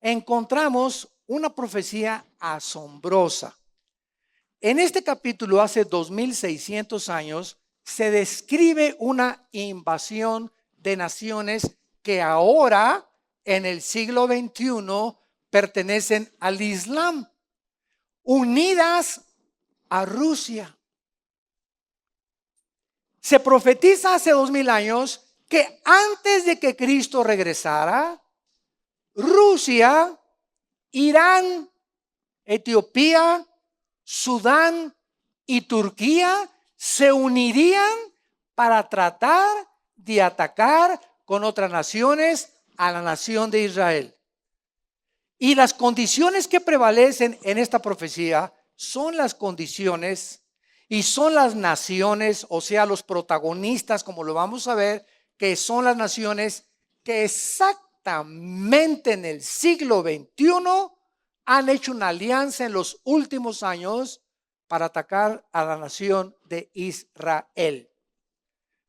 Speaker 1: encontramos una profecía asombrosa. En este capítulo, hace 2600 años, se describe una invasión de naciones que ahora, en el siglo XXI, pertenecen al Islam, unidas a Rusia. Se profetiza hace 2000 años que antes de que Cristo regresara, Rusia, Irán, Etiopía, Sudán y Turquía se unirían para tratar de atacar con otras naciones a la nación de Israel. Y las condiciones que prevalecen en esta profecía son las condiciones y son las naciones, o sea, los protagonistas, como lo vamos a ver, que son las naciones que exactamente en el siglo XXI han hecho una alianza en los últimos años para atacar a la nación de Israel.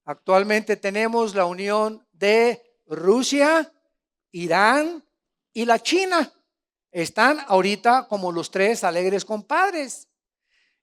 Speaker 1: Actualmente tenemos la unión de Rusia, Irán y la China. Están ahorita como los tres alegres compadres.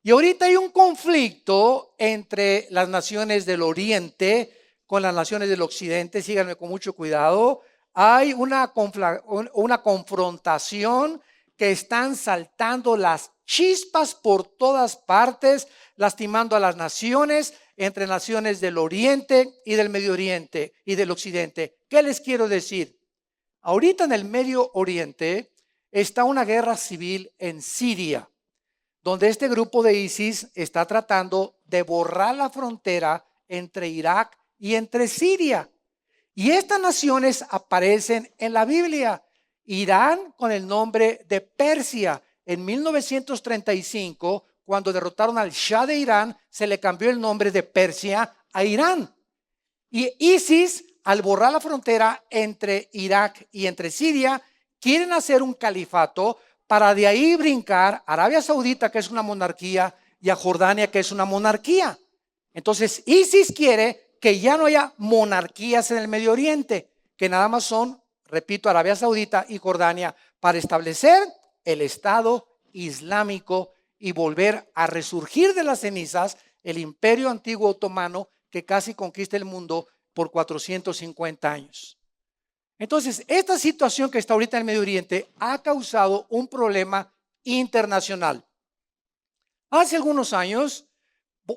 Speaker 1: Y ahorita hay un conflicto entre las naciones del Oriente con las naciones del Occidente. Síganme con mucho cuidado. hay una confrontación que están saltando las chispas por todas partes, lastimando a las naciones, entre naciones del Oriente y del Medio Oriente y del Occidente. ¿Qué les quiero decir? Ahorita en el Medio Oriente está una guerra civil en Siria, donde este grupo de ISIS está tratando de borrar la frontera entre Irak y entre Siria. Y estas naciones aparecen en la Biblia. Irán con el nombre de Persia. En 1935, cuando derrotaron al Shah de Irán, se le cambió el nombre de Persia a Irán. Y ISIS, al borrar la frontera entre Irak y entre Siria, quieren hacer un califato para de ahí brincar a Arabia Saudita, que es una monarquía, y a Jordania, que es una monarquía. Entonces, ISIS quiere que ya no haya monarquías en el Medio Oriente, que nada más son, repito, Arabia Saudita y Jordania, para establecer el Estado Islámico y volver a resurgir de las cenizas el Imperio Antiguo Otomano, que casi conquista el mundo por 450 años. Entonces, esta situación que está ahorita en el Medio Oriente ha causado un problema internacional. Hace algunos años,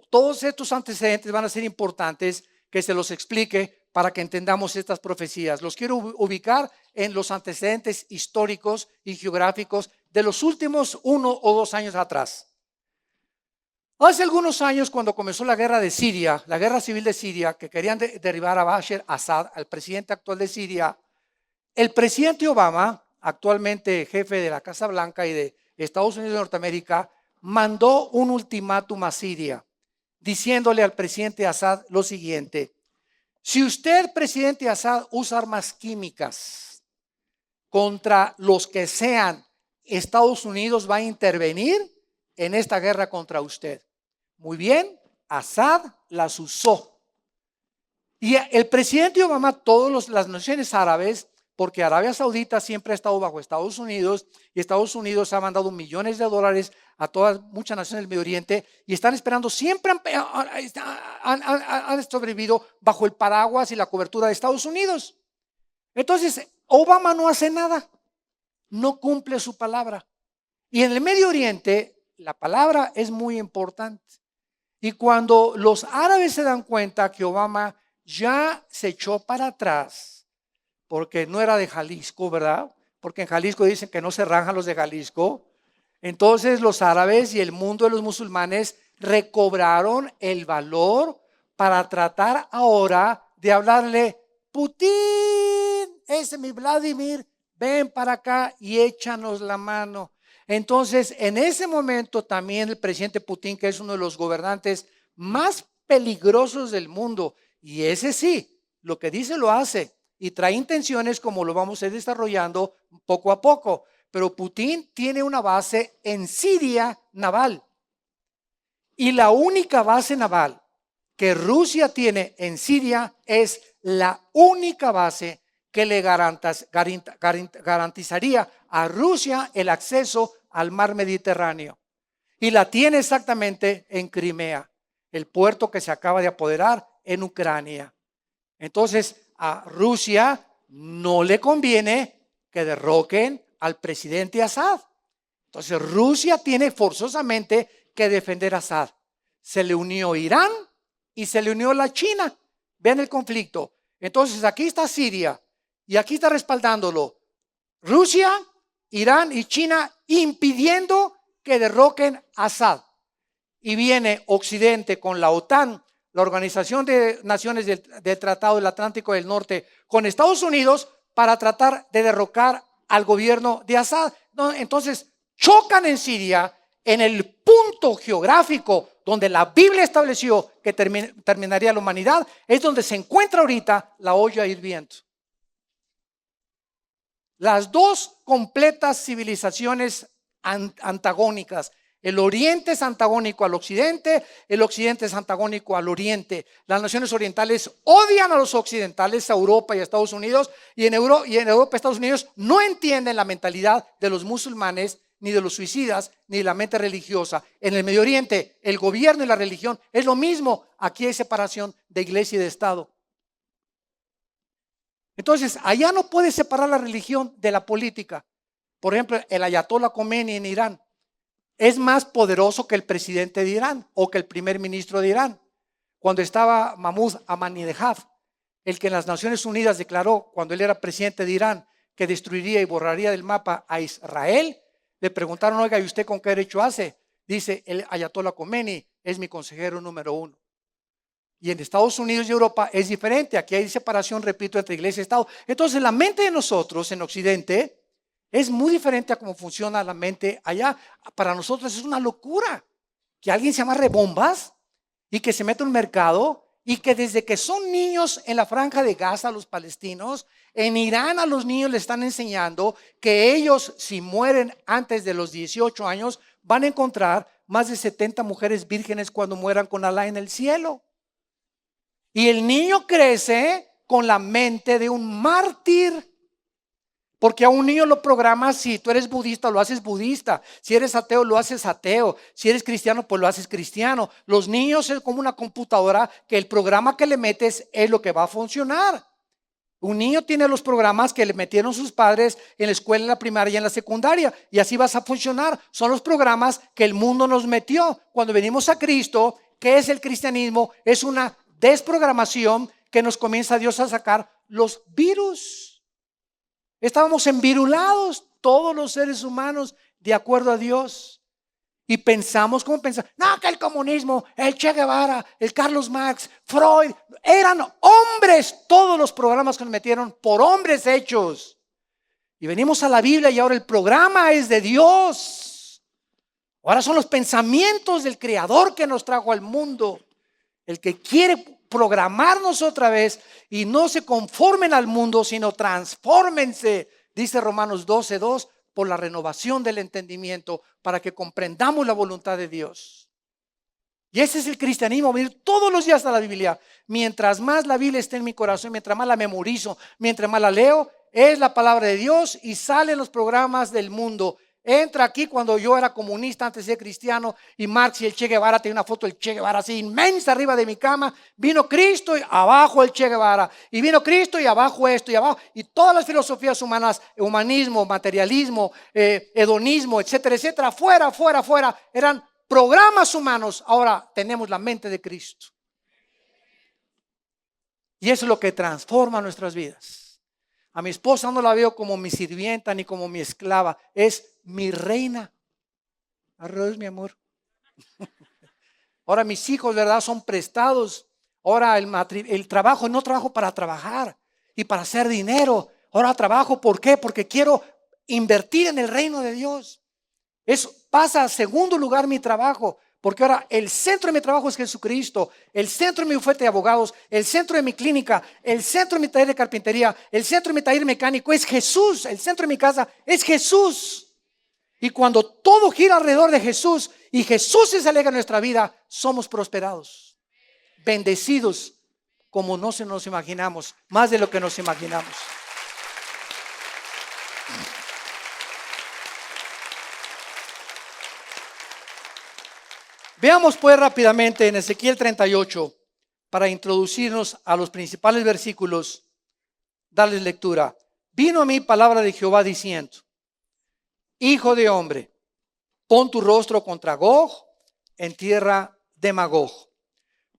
Speaker 1: todos estos antecedentes van a ser importantes que se los explique para que entendamos estas profecías. Los quiero ubicar en los antecedentes históricos y geográficos de los últimos 1 o 2 años atrás. Hace algunos años, cuando comenzó la guerra de Siria, la guerra civil de Siria, que querían derribar a Bashar Assad, al presidente actual de Siria, el presidente Obama, actualmente jefe de la Casa Blanca y de Estados Unidos de Norteamérica, mandó un ultimátum a Siria, diciéndole al presidente Assad lo siguiente: si usted, presidente Assad, usa armas químicas contra los que sean, Estados Unidos va a intervenir en esta guerra contra usted. Muy bien, Assad las usó. Y el presidente Obama, todas las naciones árabes, porque Arabia Saudita siempre ha estado bajo Estados Unidos y Estados Unidos ha mandado millones de dólares a muchas naciones del Medio Oriente y están esperando, siempre han sobrevivido bajo el paraguas y la cobertura de Estados Unidos. Entonces, Obama no hace nada, no cumple su palabra. Y en el Medio Oriente, la palabra es muy importante. Y cuando los árabes se dan cuenta que Obama ya se echó para atrás, porque no era de Jalisco, ¿verdad? Porque en Jalisco dicen que no se rajan los de Jalisco. Entonces los árabes y el mundo de los musulmanes recobraron el valor para tratar ahora de hablarle: Putin, ese mi Vladimir, ven para acá y échanos la mano. Entonces, en ese momento también el presidente Putin, que es uno de los gobernantes más peligrosos del mundo, y ese sí, lo que dice lo hace, y trae intenciones como lo vamos a ir desarrollando poco a poco. Pero Putin tiene una base en Siria naval. Y la única base naval que Rusia tiene en Siria es la única base que le garantizaría a Rusia el acceso al mar Mediterráneo. Y la tiene exactamente en Crimea, el puerto que se acaba de apoderar en Ucrania. Entonces, a Rusia no le conviene que derroquen al presidente Assad. Entonces Rusia tiene forzosamente que defender a Assad. Se le unió Irán y se le unió la China. Vean el conflicto. Entonces aquí está Siria y aquí está respaldándolo Rusia, Irán y China, impidiendo que derroquen a Assad. Y viene Occidente con la OTAN, la Organización de Naciones del Tratado del Atlántico del Norte, con Estados Unidos para tratar de derrocar al gobierno de Assad. Entonces chocan en Siria, en el punto geográfico donde la Biblia estableció que terminaría la humanidad, es donde se encuentra ahorita la olla hirviendo. Las dos completas civilizaciones antagónicas. El Oriente es antagónico al Occidente, el Occidente es antagónico al Oriente. Las naciones orientales odian a los occidentales, a Europa y a Estados Unidos, y en Europa y Estados Unidos no entienden la mentalidad de los musulmanes, ni de los suicidas, ni la mente religiosa. En el Medio Oriente, el gobierno y la religión es lo mismo. Aquí hay separación de iglesia y de Estado. Entonces, allá no puedes separar la religión de la política. Por ejemplo, el Ayatollah Khomeini en Irán es más poderoso que el presidente de Irán o que el primer ministro de Irán. Cuando estaba Mahmoud Ahmadinejad, el que en las Naciones Unidas declaró, cuando él era presidente de Irán, que destruiría y borraría del mapa a Israel, le preguntaron, oiga, ¿y usted con qué derecho hace? Dice, el Ayatollah Khomeini es mi consejero número 1. Y en Estados Unidos y Europa es diferente. Aquí hay separación, repito, entre iglesia y Estado. Entonces, la mente de nosotros en Occidente es muy diferente a cómo funciona la mente allá. Para nosotros es una locura que alguien se amarre bombas y que se meta en un mercado y que desde que son niños en la franja de Gaza, los palestinos, en Irán a los niños les están enseñando que ellos, si mueren antes de los 18 años, van a encontrar más de 70 mujeres vírgenes cuando mueran con Alá en el cielo. Y el niño crece con la mente de un mártir. Porque a un niño lo programas, si tú eres budista, lo haces budista. Si eres ateo, lo haces ateo. Si eres cristiano, pues lo haces cristiano. Los niños es como una computadora que el programa que le metes es lo que va a funcionar. Un niño tiene los programas que le metieron sus padres en la escuela, en la primaria y en la secundaria. Y así vas a funcionar. Son los programas que el mundo nos metió. Cuando venimos a Cristo, ¿qué es el cristianismo? Es una desprogramación que nos comienza Dios a sacar los virus. Estábamos envirulados todos los seres humanos de acuerdo a Dios. Y pensamos, ¿cómo pensamos? No, que el comunismo, el Che Guevara, el Carlos Marx, Freud, eran hombres. Todos los programas que nos metieron por hombres hechos. Y venimos a la Biblia y ahora el programa es de Dios. Ahora son los pensamientos del Creador que nos trajo al mundo. El que quiere programarnos otra vez y no se conformen al mundo, sino transfórmense, dice Romanos 12:2, por la renovación del entendimiento, para que comprendamos la voluntad de Dios. Y ese es el cristianismo, venir todos los días a la Biblia. Mientras más la Biblia esté en mi corazón, mientras más la memorizo, mientras más la leo, es la palabra de Dios y salen los programas del mundo. Entra aquí cuando yo era comunista antes de ser cristiano y Marx y el Che Guevara, tenía una foto del Che Guevara así inmensa arriba de mi cama. Vino Cristo y abajo el Che Guevara, y vino Cristo y abajo esto y abajo, y todas las filosofías humanas, humanismo, materialismo, hedonismo, etcétera, etcétera, fuera, eran programas humanos. Ahora tenemos la mente de Cristo y eso es lo que transforma nuestras vidas. A mi esposa no la veo como mi sirvienta ni como mi esclava, es mi reina. Arroz, mi amor. Ahora mis hijos, ¿verdad? Son prestados. Ahora el trabajo, no trabajo para trabajar y para hacer dinero. Ahora trabajo, ¿por qué? Porque quiero invertir en el reino de Dios. Eso pasa a segundo lugar mi trabajo. Porque ahora el centro de mi trabajo es Jesucristo, el centro de mi bufete de abogados, el centro de mi clínica, el centro de mi taller de carpintería, el centro de mi taller mecánico es Jesús, el centro de mi casa es Jesús. Y cuando todo gira alrededor de Jesús y Jesús es el eje de nuestra vida, somos prosperados, bendecidos como no se nos imaginamos, más de lo que nos imaginamos. Veamos pues rápidamente en Ezequiel 38 para introducirnos a los principales versículos, darles lectura. Vino a mí palabra de Jehová diciendo: Hijo de hombre, pon tu rostro contra Gog en tierra de Magog,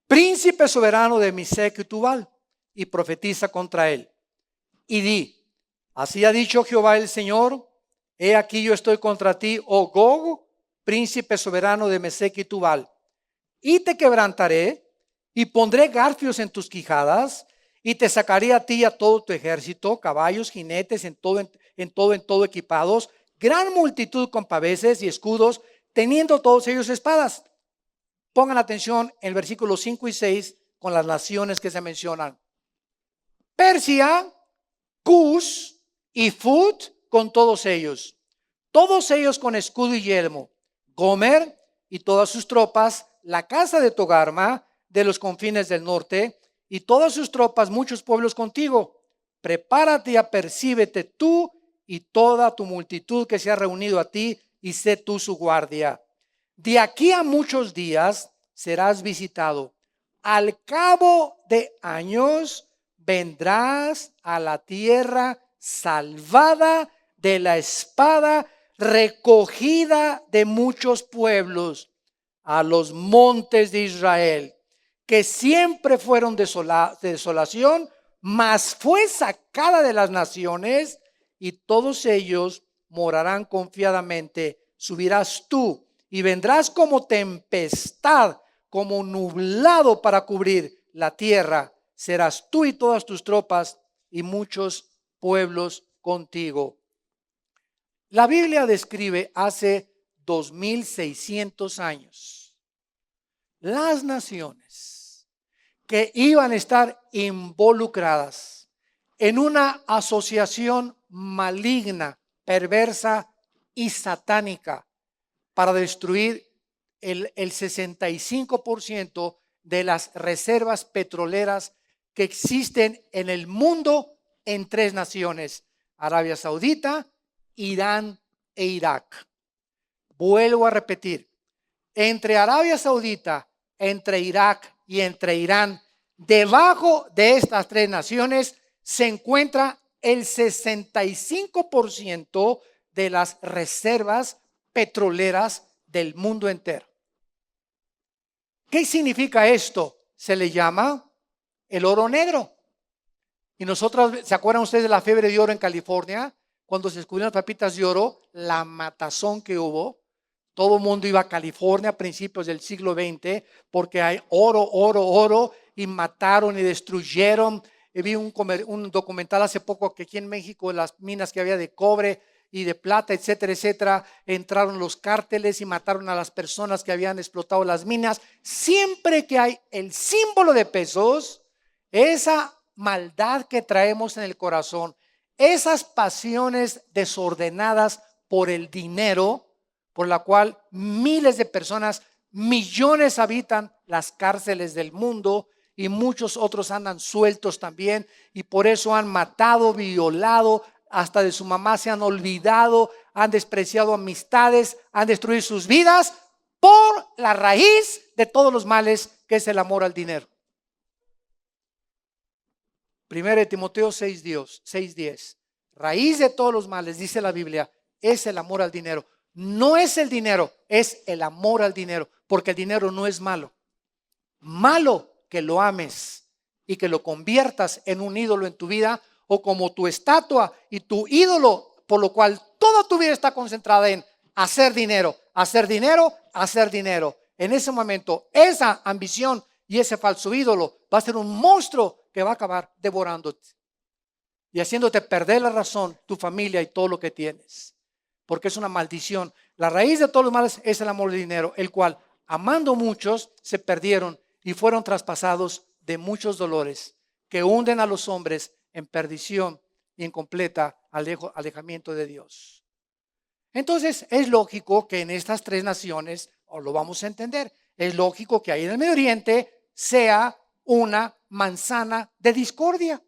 Speaker 1: príncipe soberano de Mesec y Tubal, y profetiza contra él. Y di: así ha dicho Jehová el Señor, he aquí yo estoy contra ti, oh Gog, príncipe soberano de Mesec y Tubal, y te quebrantaré y pondré garfios en tus quijadas y te sacaré a ti y a todo tu ejército, caballos, jinetes, en todo equipados, gran multitud con paveses y escudos, teniendo todos ellos espadas. Pongan atención en el versículo 5 y 6 con las naciones que se mencionan. Persia, Cus y Fut con todos ellos con escudo y yelmo. Gomer y todas sus tropas, la casa de Togarma de los confines del norte y todas sus tropas, muchos pueblos contigo. Prepárate y apercíbete tú y toda tu multitud que se ha reunido a ti, y sé tú su guardia. De aquí a muchos días serás visitado. Al cabo de años vendrás a la tierra salvada de la espada, recogida de muchos pueblos, a los montes de Israel, que siempre fueron de desolación, mas fue sacada de las naciones, y todos ellos morarán confiadamente. Subirás tú y vendrás como tempestad, como nublado para cubrir la tierra. Serás tú y todas tus tropas y muchos pueblos contigo. La Biblia describe hace 2600 años las naciones que iban a estar involucradas en una asociación maligna, perversa y satánica para destruir el 65% de las reservas petroleras que existen en el mundo en 3 naciones: Arabia Saudita, Irán e Irak. Vuelvo a repetir, entre Arabia Saudita, entre Irak y entre Irán, debajo de estas 3 naciones se encuentra el 65% de las reservas petroleras del mundo entero. ¿Qué significa esto? Se le llama el oro negro. Y nosotros, ¿se acuerdan ustedes de la fiebre de oro en California? Cuando se descubrieron las pepitas de oro, la matazón que hubo. Todo el mundo iba a California a principios del siglo XX porque hay oro, y mataron y destruyeron. Vi un documental hace poco que aquí en México, las minas que había de cobre y de plata, etcétera, etcétera, entraron los cárteles y mataron a las personas que habían explotado las minas. Siempre que hay el símbolo de pesos, esa maldad que traemos en el corazón, esas pasiones desordenadas por el dinero, por la cual miles de personas, millones habitan las cárceles del mundo, y muchos otros andan sueltos también, y por eso han matado, violado, hasta de su mamá se han olvidado, han despreciado amistades, han destruido sus vidas por la raíz de todos los males, que es el amor al dinero. 1 Timoteo 6:10, raíz de todos los males, dice la Biblia, es el amor al dinero. No es el dinero, es el amor al dinero, porque el dinero no es malo. Malo que lo ames y que lo conviertas en un ídolo en tu vida, o como tu estatua y tu ídolo, por lo cual toda tu vida está concentrada en hacer dinero, hacer dinero, hacer dinero. En ese momento, esa ambición y ese falso ídolo va a ser un monstruo que va a acabar devorándote y haciéndote perder la razón, tu familia y todo lo que tienes, porque es una maldición. La raíz de todos los males es el amor del dinero, el cual, amando muchos, se perdieron y fueron traspasados de muchos dolores que hunden a los hombres en perdición y en completa alejamiento de Dios. Entonces es lógico que en estas 3 naciones, o lo vamos a entender, es lógico que ahí en el Medio Oriente sea una manzana de discordia,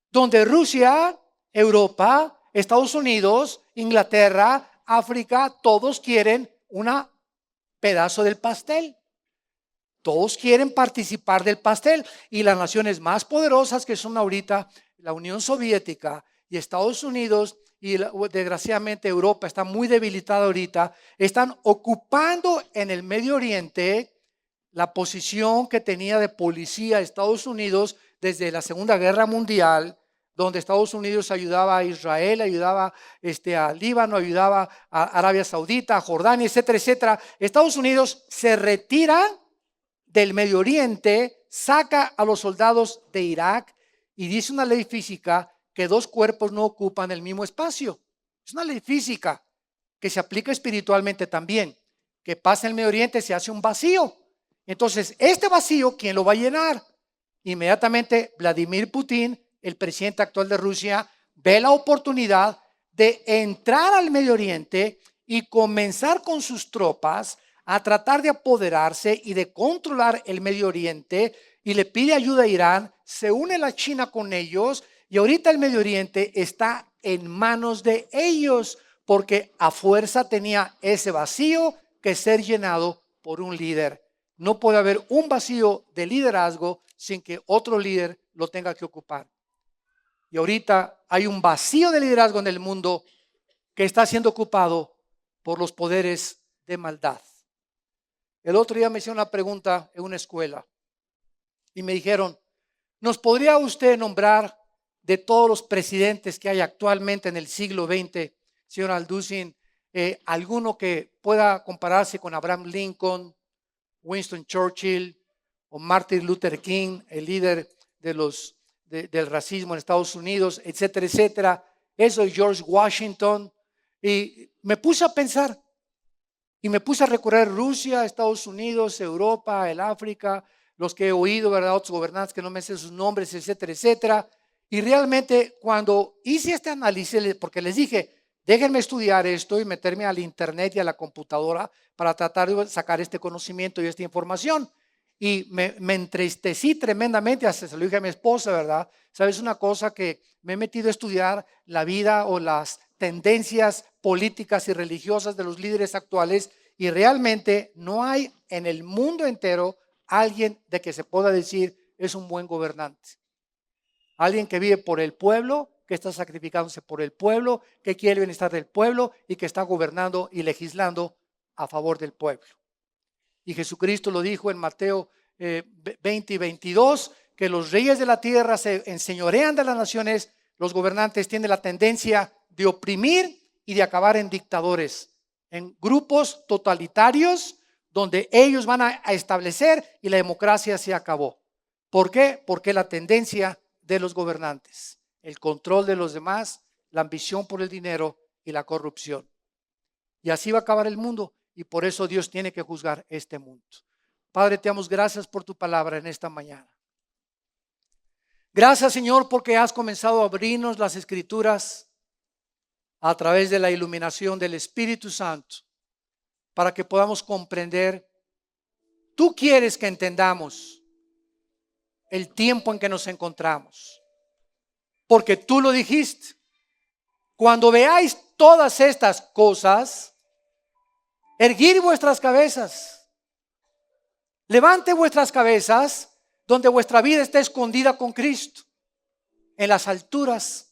Speaker 1: donde Rusia, Europa, Estados Unidos, Inglaterra, África, todos quieren un pedazo del pastel. Todos quieren participar del pastel, y las naciones más poderosas, que son ahorita la Unión Soviética y Estados Unidos, y desgraciadamente Europa está muy debilitada ahorita, están ocupando en el Medio Oriente la posición que tenía de policía Estados Unidos desde la Segunda Guerra Mundial, donde Estados Unidos ayudaba a Israel, ayudaba a Líbano, ayudaba a Arabia Saudita, a Jordania, etcétera, etcétera. Estados Unidos se retira del Medio Oriente, saca a los soldados de Irak, y dice una ley física que 2 cuerpos no ocupan el mismo espacio. Es una ley física que se aplica espiritualmente también. Que pasa en el Medio Oriente, se hace un vacío. Entonces, este vacío, ¿quién lo va a llenar? Inmediatamente Vladimir Putin, el presidente actual de Rusia, ve la oportunidad de entrar al Medio Oriente y comenzar con sus tropas a tratar de apoderarse y de controlar el Medio Oriente, y le pide ayuda a Irán, se une la China con ellos, y ahorita el Medio Oriente está en manos de ellos, porque a fuerza tenía ese vacío que ser llenado por un líder. No puede haber un vacío de liderazgo sin que otro líder lo tenga que ocupar. Y ahorita hay un vacío de liderazgo en el mundo que está siendo ocupado por los poderes de maldad. El otro día me hicieron una pregunta en una escuela y me dijeron, ¿nos podría usted nombrar de todos los presidentes que hay actualmente en el siglo XX, señor Alducin, alguno que pueda compararse con Abraham Lincoln, Winston Churchill o Martin Luther King, el líder del racismo en Estados Unidos, etcétera, etcétera? Eso es George Washington. Y me puse a pensar y me puse a recorrer Rusia, Estados Unidos, Europa, el África, los que he oído, ¿verdad? Otros gobernantes que no me sé sus nombres, etcétera, etcétera. Y realmente cuando hice este análisis, porque les dije, déjenme estudiar esto y meterme al internet y a la computadora para tratar de sacar este conocimiento y esta información. Y me entristecí tremendamente, hasta se lo dije a mi esposa, ¿verdad? ¿Sabes una cosa? Que me he metido a estudiar la vida o las tendencias políticas y religiosas de los líderes actuales y realmente no hay en el mundo entero alguien de que se pueda decir es un buen gobernante. Alguien que vive por el pueblo, que está sacrificándose por el pueblo, que quiere el bienestar del pueblo y que está gobernando y legislando a favor del pueblo. Y Jesucristo lo dijo en Mateo 20 y 22, que los reyes de la tierra se enseñorean de las naciones, los gobernantes tienen la tendencia de oprimir y de acabar en dictadores, en grupos totalitarios donde ellos van a establecer y la democracia se acabó. ¿Por qué? Porque la tendencia de los gobernantes, el control de los demás, la ambición por el dinero y la corrupción. Y así va a acabar el mundo y por eso Dios tiene que juzgar este mundo. Padre, te damos gracias por tu palabra en esta mañana. Gracias, Señor, porque has comenzado a abrirnos las Escrituras a través de la iluminación del Espíritu Santo para que podamos comprender. Tú quieres que entendamos el tiempo en que nos encontramos, porque tú lo dijiste. Cuando veáis todas estas cosas, erguid vuestras cabezas, levante vuestras cabezas donde vuestra vida está escondida con Cristo, en las alturas.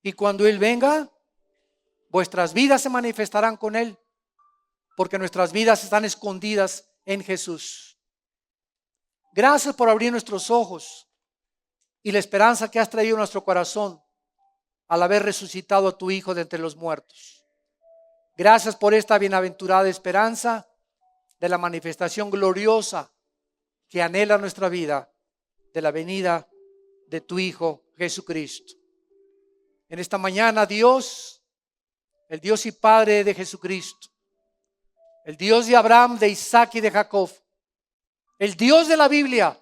Speaker 1: Y cuando Él venga, vuestras vidas se manifestarán con Él, porque nuestras vidas están escondidas en Jesús. Gracias por abrir nuestros ojos y la esperanza que has traído a nuestro corazón al haber resucitado a tu Hijo de entre los muertos. Gracias por esta bienaventurada esperanza de la manifestación gloriosa que anhela nuestra vida, de la venida de tu Hijo Jesucristo. En esta mañana, Dios, el Dios y Padre de Jesucristo, el Dios de Abraham, de Isaac y de Jacob, el Dios de la Biblia,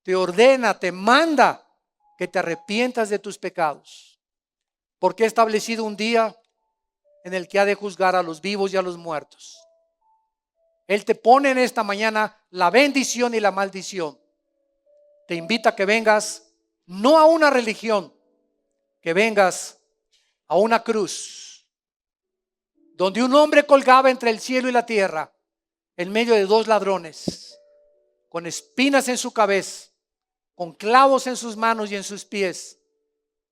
Speaker 1: te ordena, te manda que te arrepientas de tus pecados, porque ha establecido un día en el que ha de juzgar a los vivos y a los muertos. Él te pone en esta mañana la bendición y la maldición. Te invita a que vengas no a una religión, que vengas a una cruz, donde un hombre colgaba entre el cielo y la tierra, en medio de dos ladrones, con espinas en su cabeza, con clavos en sus manos y en sus pies,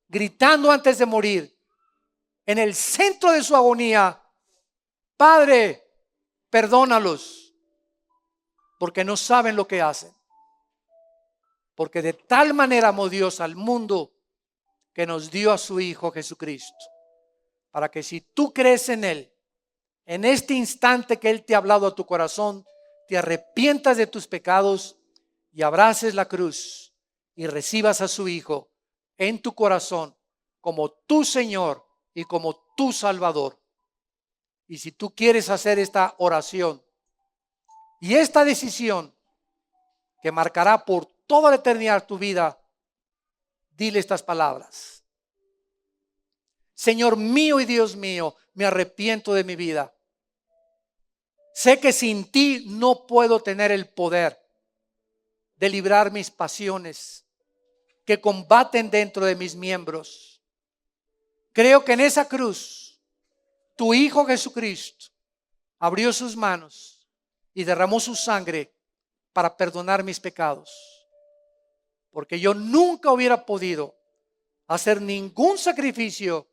Speaker 1: gritando antes de morir, en el centro de su agonía: Padre, perdónalos, porque no saben lo que hacen. Porque de tal manera amó Dios al mundo que nos dio a su Hijo Jesucristo, para que si tú crees en Él, en este instante que Él te ha hablado a tu corazón, te arrepientas de tus pecados y abraces la cruz y recibas a su Hijo en tu corazón como tu Señor y como tu Salvador. Y si tú quieres hacer esta oración y esta decisión que marcará por toda la eternidad tu vida, dile estas palabras: Señor mío y Dios mío, me arrepiento de mi vida. Sé que sin ti no puedo tener el poder de librar mis pasiones que combaten dentro de mis miembros. Creo que en esa cruz tu Hijo Jesucristo abrió sus manos y derramó su sangre para perdonar mis pecados. porque yo nunca hubiera podido hacer ningún sacrificio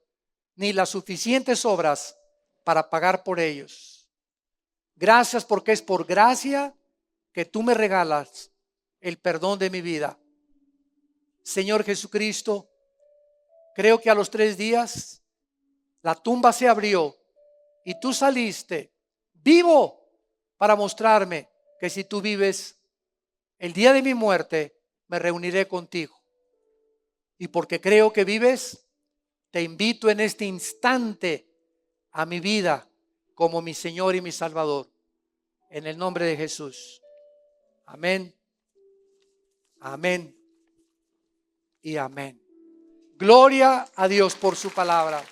Speaker 1: ni las suficientes obras para pagar por ellos. Gracias porque es por gracia que tú me regalas el perdón de mi vida. Señor Jesucristo, creo que a los 3 días la tumba se abrió y tú saliste vivo para mostrarme que si tú vives, el día de mi muerte me reuniré contigo. Y porque creo que vives, te invito en este instante a mi vida como mi Señor y mi Salvador. En el nombre de Jesús. Amén. Amén. Y amén. Gloria a Dios por su palabra.